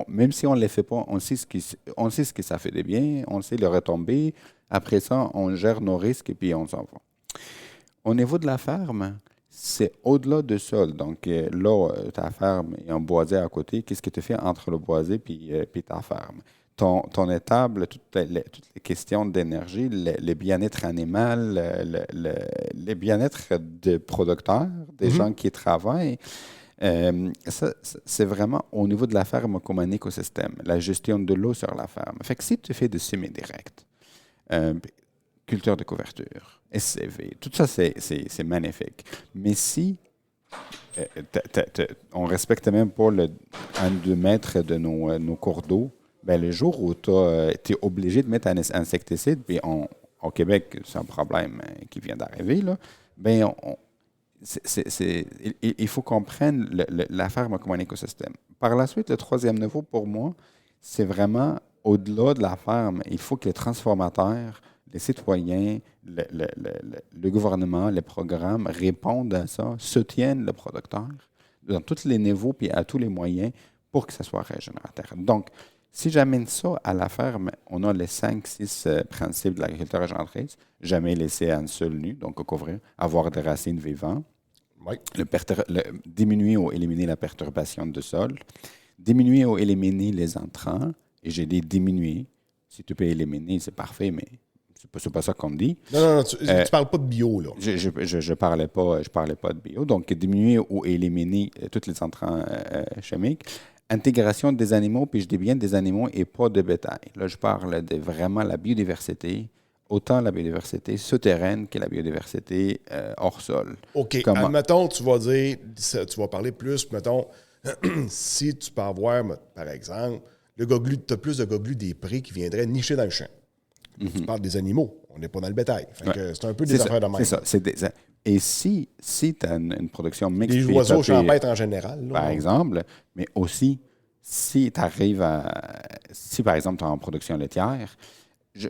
Même si on ne les fait pas, on sait ce que ça fait de bien, on sait le retomber. Après ça, on gère nos risques et puis on s'en va. Au niveau de la ferme, c'est au-delà du sol. Donc là, ta ferme et un boisé à côté, qu'est-ce que tu fais entre le boisé et ta ferme? Ton étable, toutes les questions d'énergie, le bien-être animal, le bien-être des producteurs, des gens qui travaillent, ça, c'est vraiment au niveau de la ferme comme un écosystème, la gestion de l'eau sur la ferme. Fait que si tu fais du semi-direct, culture de couverture, SCV, tout ça, c'est magnifique. Mais si on ne respecte même pas le 1-2 mètres de nos cours d'eau, ben, le jour où tu es obligé de mettre un insecticide, puis au Québec, c'est un problème qui vient d'arriver, là, ben, il faut qu'on prenne la ferme comme un écosystème. Par la suite, le 3e niveau, pour moi, c'est vraiment au-delà de la ferme. Il faut que les transformateurs, les citoyens, le gouvernement, les programmes répondent à ça, soutiennent le producteur dans tous les niveaux puis à tous les moyens pour que ça soit régénérateur. Donc, si j'amène ça à la ferme, on a les 5-6 principes de l'agriculture régénératrice. Jamais laisser un sol nu, donc couvrir, avoir des racines vivantes, diminuer ou éliminer la perturbation du sol, diminuer ou éliminer les entrants, et j'ai dit diminuer. Si tu peux éliminer, c'est parfait, mais c'est pas ça qu'on dit. Non, tu parles pas de bio, là. Je parlais pas de bio. Donc, diminuer ou éliminer tous les entrants chimiques. Intégration des animaux, puis je dis bien des animaux et pas de bétail. Là, je parle de vraiment la biodiversité, autant la biodiversité souterraine que la biodiversité hors sol. OK. Admettons, tu vas parler plus, mettons, si tu peux avoir, par exemple, tu as plus de goglus des prés qui viendraient nicher dans le champ. Tu parles des animaux, on n'est pas dans le bétail. Fait que c'est un peu des affaires de même. C'est ça. Et si tu as une production mixte... Les oiseaux champêtres en général. Là, par exemple, mais aussi, si tu arrives à... Si, par exemple, tu es en production laitière,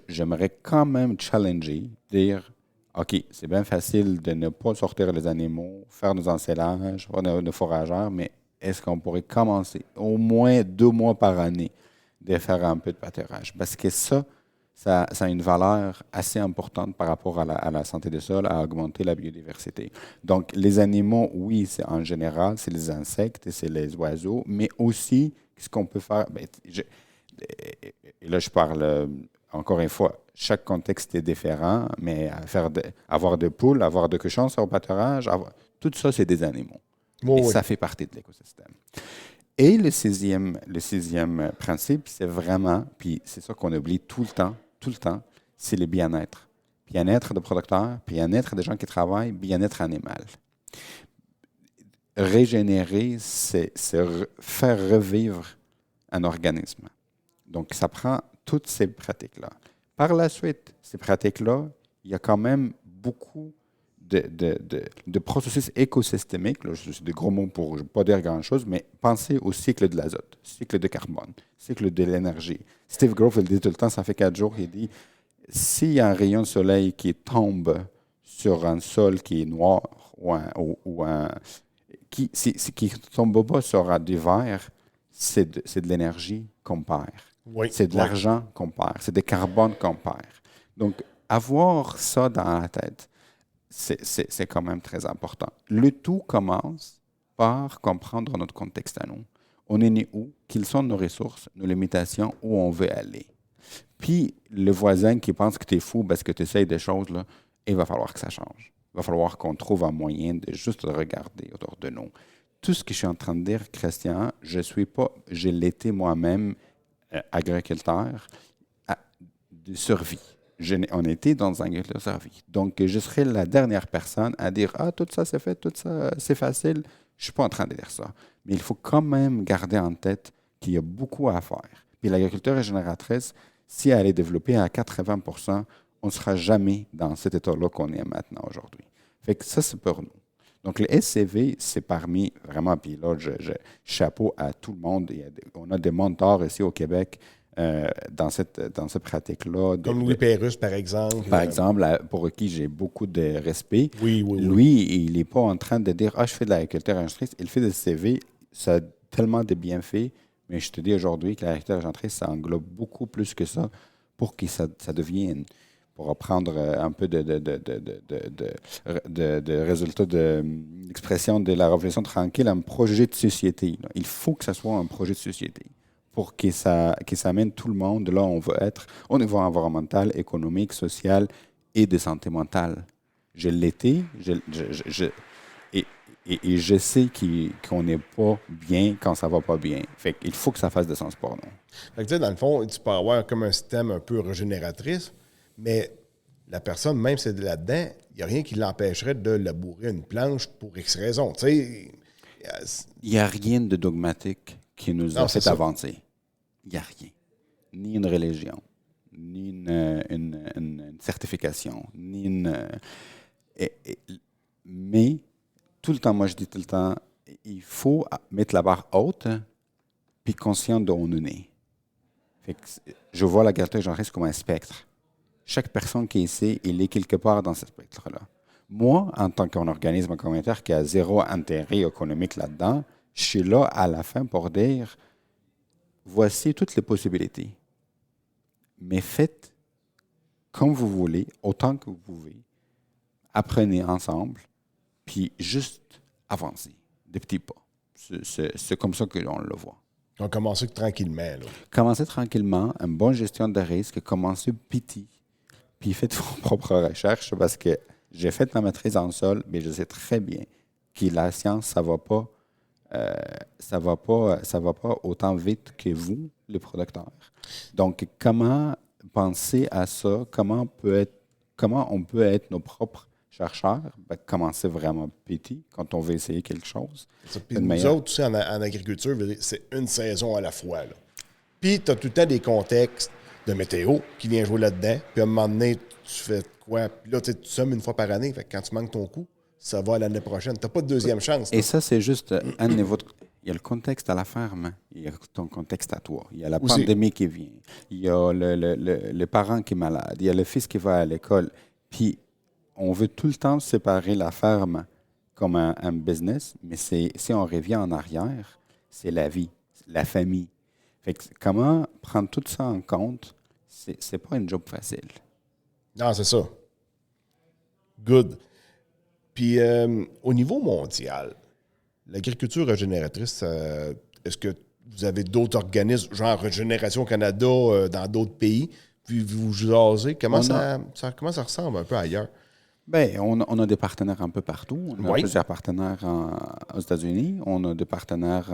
j'aimerais quand même challenger, dire, OK, c'est bien facile de ne pas sortir les animaux, faire nos ensilages, faire nos forageurs, mais est-ce qu'on pourrait commencer au moins 2 mois par année de faire un peu de pâturage? Parce que ça a une valeur assez importante par rapport à la santé des sols, à augmenter la biodiversité. Donc, les animaux, oui, c'est en général, c'est les insectes et c'est les oiseaux, mais aussi, ce qu'on peut faire... et là, je parle, encore une fois, chaque contexte est différent, mais avoir des poules, avoir des cochons sur le pâturage, tout ça, c'est des animaux. Et ça fait partie de l'écosystème. Et le sixième principe, c'est vraiment, puis c'est ça qu'on oublie tout le temps, c'est le bien-être. Bien-être de producteurs, bien-être des gens qui travaillent, bien-être animal. Régénérer, c'est faire revivre un organisme. Donc, ça prend toutes ces pratiques-là. Par la suite, ces pratiques-là, il y a quand même beaucoup de processus écosystémiques, là, c'est des gros mots pour ne pas dire grand-chose, mais pensez au cycle de l'azote, cycle de carbone, cycle de l'énergie. Steve Grove, il dit tout le temps, ça fait 4 jours, il dit, s'il y a un rayon de soleil qui tombe sur un sol qui est noir qui ne tombe pas sur du vert, c'est de l'énergie qu'on perd. Oui. C'est de l'argent qu'on perd. C'est du carbone qu'on perd. Donc, avoir ça dans la tête, c'est quand même très important. Le tout commence par comprendre notre contexte à nous. On est né où? Quelles sont nos ressources, nos limitations, où on veut aller? Puis, le voisin qui pense que tu es fou parce que tu essayes des choses, là, il va falloir que ça change. Il va falloir qu'on trouve un moyen de juste regarder autour de nous. Tout ce que je suis en train de dire, Christian, je l'étais moi-même agriculteur de survie. On était dans un agriculteur de survie. Donc, je serais la dernière personne à dire « Ah, tout ça, c'est fait, tout ça, c'est facile. » Je ne suis pas en train de dire ça. Mais il faut quand même garder en tête qu'il y a beaucoup à faire. Puis l'agriculture régénératrice, si elle est développée à 80 %, on ne sera jamais dans cet état-là qu'on est maintenant aujourd'hui. Fait que ça, c'est pour nous. Donc, le SCV, c'est parmi, vraiment, puis là, chapeau à tout le monde. On a des mentors ici au Québec dans cette pratique-là. Comme Louis Pérusse, par exemple. Par exemple, pour qui j'ai beaucoup de respect. Oui. Lui, il n'est pas en train de dire « Ah, je fais de l'agriculture régénératrice ». Il fait des CV, ça a tellement de bienfaits, mais je te dis aujourd'hui que l'agriculture régénératrice, ça englobe beaucoup plus que ça pour que ça devienne... Pour reprendre un peu de résultats d'expression de la révolution tranquille, un projet de société. Là. Il faut que ça soit un projet de société pour que ça amène tout le monde là où on veut être, au niveau environnemental, économique, social et de santé mentale. Je l'étais, et je sais qu'on n'est pas bien quand ça va pas bien. Fait qu'il faut que ça fasse de sens pour nous. Fait que, tu sais, dans le fond, tu peux avoir comme un système un peu régénératrice, mais la personne, même si c'est là-dedans, il n'y a rien qui l'empêcherait de labourer une planche pour X raison. Tu sais, il n'y a rien de dogmatique qui nous a fait avancer. Il n'y a rien. Ni une religion, ni une certification, ni une... mais tout le temps, moi je dis tout le temps, il faut mettre la barre haute puis conscient d'où on est. Fait que je vois l'agriculture régénératrice comme un spectre. Chaque personne qui est ici, il est quelque part dans ce spectre-là. Moi, en tant qu'organisme communautaire qui a zéro intérêt économique là-dedans, je suis là à la fin pour dire, voici toutes les possibilités. Mais faites comme vous voulez, autant que vous pouvez. Apprenez ensemble, puis juste avancez, des petits pas. C'est comme ça que l'on le voit. On a commencé tranquillement. Là. Commencez tranquillement, une bonne gestion de risque, commencez petit. puis faites vos propres recherches parce que j'ai fait ma maîtrise en sol, mais je sais très bien que la science, ça va pas autant vite que vous, les producteurs. Donc, comment penser à ça? Comment on peut être nos propres chercheurs? Ben, commencer vraiment petit quand on veut essayer quelque chose. Puis nous autres, tu sais, en agriculture, c'est une saison à la fois. Là. Puis tu as tout le temps des contextes de météo qui vient jouer là-dedans. Puis à un moment donné, tu fais quoi? Puis là, tu sommes une fois par année. Fait que quand tu manques ton coup, ça va à l'année prochaine. Tu n'as pas de deuxième chance. Et ça, c'est juste un niveau. Il y a le contexte à la ferme, il y a ton contexte à toi. Il y a la pandémie qui vient. Il y a le parent qui est malade. Il y a le fils qui va à l'école. Puis, on veut tout le temps séparer la ferme comme un business, mais si on revient en arrière, c'est la vie, la famille. Fait que comment prendre tout ça en compte, c'est pas un job facile. Non, c'est ça. Good. Puis, au niveau mondial, l'agriculture régénératrice, est-ce que vous avez d'autres organismes, genre Régénération Canada, dans d'autres pays, puis vous jasez? Comment ça ressemble un peu ailleurs? Bien, on a des partenaires un peu partout. On a plusieurs partenaires aux États-Unis, on a des partenaires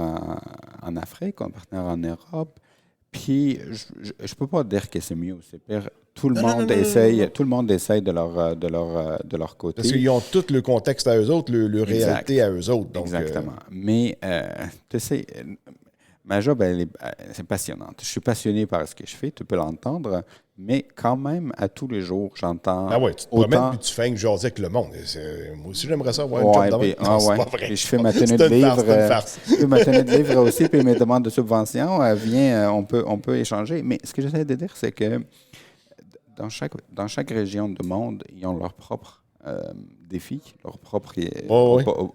en Afrique, on a des partenaires en Europe. Puis, je ne peux pas dire que c'est mieux ou c'est pire. Tout le monde essaye de leur côté. Parce qu'ils ont tout le contexte à eux autres, le réalité à eux autres. Donc, exactement. Mais, tu sais, ma job, c'est passionnante. Je suis passionné par ce que je fais, tu peux l'entendre, mais quand même, à tous les jours, j'entends. Ah ouais, tu te promènes puis tu fais une jaser avec le monde. Moi aussi, j'aimerais ça avoir un job puis, c'est pas vrai. Puis je fais ma tenue de livre. Je fais ma tenue de livre aussi, puis mes demandes de subvention, on peut échanger. Mais ce que j'essaie de dire, c'est que dans chaque région du monde, ils ont leurs propres défis, leurs propres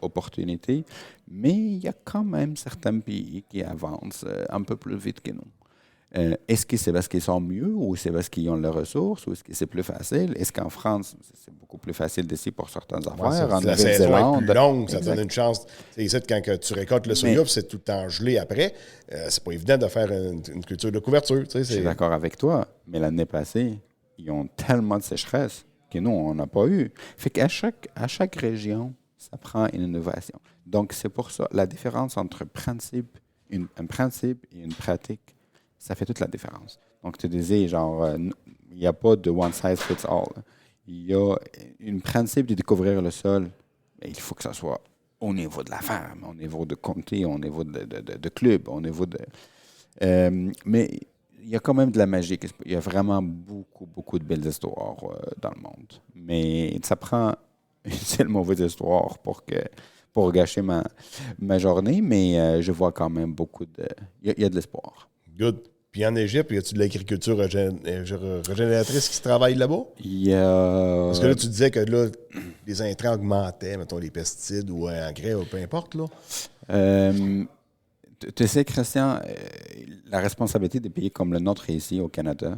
opportunités. Mais il y a quand même certains pays qui avancent un peu plus vite que nous. Est-ce que c'est parce qu'ils sont mieux ou c'est parce qu'ils ont les ressources ou est-ce que c'est plus facile? Est-ce qu'en France, c'est beaucoup plus facile d'ici pour certaines affaires? La saison est plus longue, ça donne une chance. C'est ici, quand tu récoltes le soya, c'est tout le temps gelé après. C'est pas évident de faire une culture de couverture. Je suis d'accord avec toi, mais l'année passée, ils ont tellement de sécheresse que nous, on n'a pas eu. Fait qu'à chaque région, ça prend une innovation. Donc, c'est pour ça, la différence entre un principe et une pratique, ça fait toute la différence. Donc, tu disais, genre, il n'y a pas de one size fits all. Il y a un principe de découvrir le sol, mais il faut que ça soit au niveau de la ferme, au niveau de comté, au niveau de club, au niveau de... mais il y a quand même de la magie. Il y a vraiment beaucoup, beaucoup de belles histoires dans le monde. Mais ça prend une seule mauvaise histoire pour gâcher ma journée, mais je vois quand même beaucoup de... Il y a de l'espoir. Good. Puis en Égypte, y a-tu de l'agriculture régénératrice qui se travaille là-bas? Parce que là, tu disais que là, les intrants augmentaient, mettons les pesticides ou engrais ou peu importe, là. Tu sais, Christian, la responsabilité des pays comme le nôtre ici au Canada,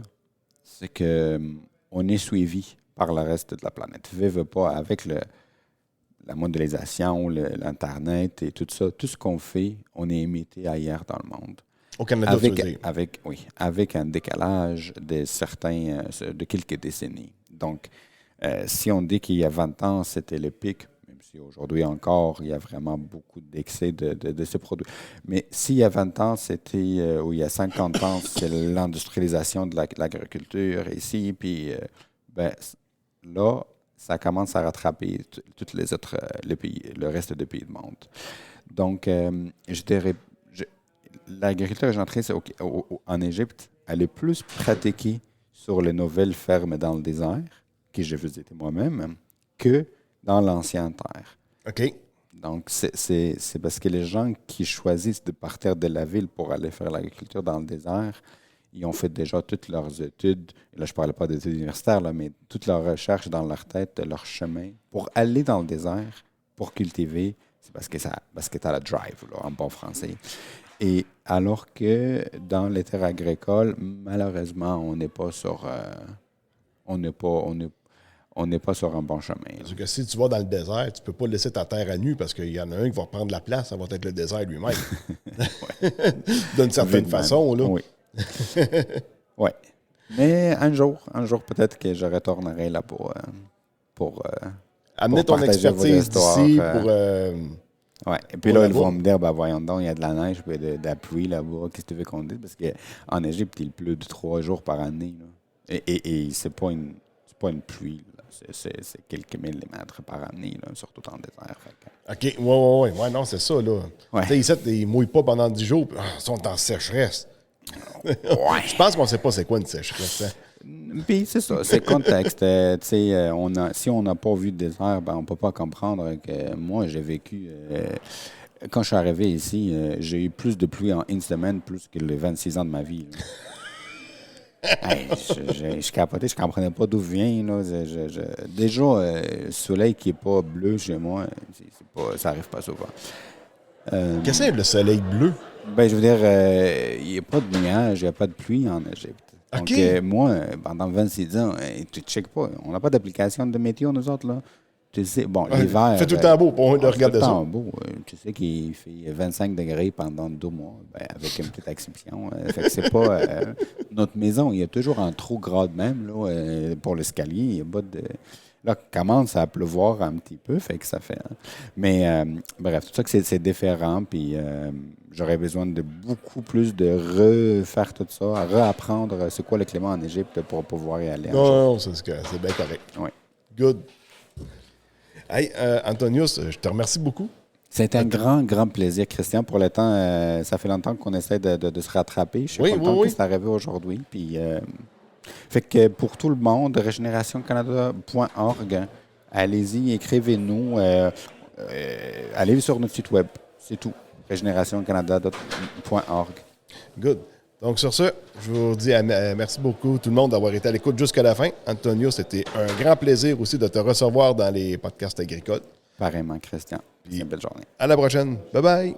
c'est qu'on est suivi par le reste de la planète. Veut pas, avec la mondialisation, l'Internet et tout ça, tout ce qu'on fait, on est imité ailleurs dans le monde. Au Canada, avec un décalage de quelques décennies. Donc, si on dit qu'il y a 20 ans, c'était le pic, même si aujourd'hui encore, il y a vraiment beaucoup d'excès de ces produits. Mais s'il y a 20 ans, ou il y a 50 ans, c'est l'industrialisation de l'agriculture ici, puis là, ça commence à rattraper tous les autres pays, le reste des pays du monde. Donc, je dirais, l'agriculture régénératrice en Égypte, elle est plus pratiquée sur les nouvelles fermes dans le désert, que j'ai visité moi-même, que dans l'ancienne terre. OK. Donc, c'est parce que les gens qui choisissent de partir de la ville pour aller faire l'agriculture dans le désert, ils ont fait déjà toutes leurs études, et là je ne parle pas d'études universitaires, là, mais toutes leurs recherches dans leur tête, leur chemin, pour aller dans le désert, pour cultiver, c'est parce que tu as la drive, là, en bon français. Et alors que dans les terres agricoles, malheureusement, on n'est pas sur un bon chemin. Parce que si tu vas dans le désert, tu ne peux pas laisser ta terre à nu parce qu'il y en a un qui va prendre la place, ça va être le désert lui-même. D'une certaine façon, là. Oui. Oui. Mais un jour peut-être que je retournerai là pour Amener pour ton partager vos expertise histoires, d'ici ouais. Et puis pour là, ils là-bas. vont me dire, ben voyons donc, il y a de la neige puis de la pluie là-bas. Qu'est-ce que tu veux qu'on dise? Parce qu'en Égypte, il pleut 3 jours par année. Là. Et c'est pas une pluie. Là. C'est quelques millimètres par année, là, surtout dans le désert. Fait que- OK, ouais, non, c'est ça, là. Ouais. Tu sais, ici, ils mouillent pas pendant 10 jours, puis ils sont en sécheresse. Ouais. Je pense qu'on sait pas c'est quoi une sécheresse. Hein? Puis c'est ça, c'est le contexte. Tu sais, si on n'a pas vu de désert, ben, on ne peut pas comprendre que moi, j'ai vécu. Quand je suis arrivé ici, j'ai eu plus de pluie en une semaine, plus que les 26 ans de ma vie. Hey, je capotais, je comprenais pas d'où vient. Là. Déjà, le soleil qui n'est pas bleu chez moi, ça n'arrive pas souvent. Qu'est-ce que c'est le soleil bleu? Ben, je veux dire, il n'y a pas de nuages, il n'y a pas de pluie en Égypte. Donc, OK. moi, pendant 26 ans, tu ne checkes pas. On n'a pas d'application de météo, nous autres, là. Tu sais, bon, l'hiver... Fait tout le temps beau pour de c'est regarder tout le ça. temps beau. Tu sais qu'il fait 25 degrés pendant 2 mois, ben, avec une petite exception. Fait que c'est pas... notre maison, il y a toujours un trou gras de même, là, pour l'escalier. Il n'y a pas de... Là, commence à pleuvoir un petit peu, fait que ça fait... hein. Mais, bref, tout ça que c'est différent, puis j'aurais besoin de beaucoup plus de refaire tout ça, à réapprendre c'est quoi le climat en Égypte pour pouvoir y aller un jour. Non, c'est bien correct. Ouais. Good. Hey, Antonius, je te remercie beaucoup. C'est un grand plaisir, Christian. Pour le temps, ça fait longtemps qu'on essaie de se rattraper. Je suis content que c'est arrivé aujourd'hui. Puis, fait que pour tout le monde, régénérationcanada.org, allez-y, écrivez-nous. Allez sur notre site web. C'est tout. régénérationcanada.org. Good. Donc, sur ce, je vous dis merci beaucoup tout le monde d'avoir été à l'écoute jusqu'à la fin. Antonio, c'était un grand plaisir aussi de te recevoir dans les podcasts agricoles. Pareillement, Christian. Une belle journée. À la prochaine. Bye-bye.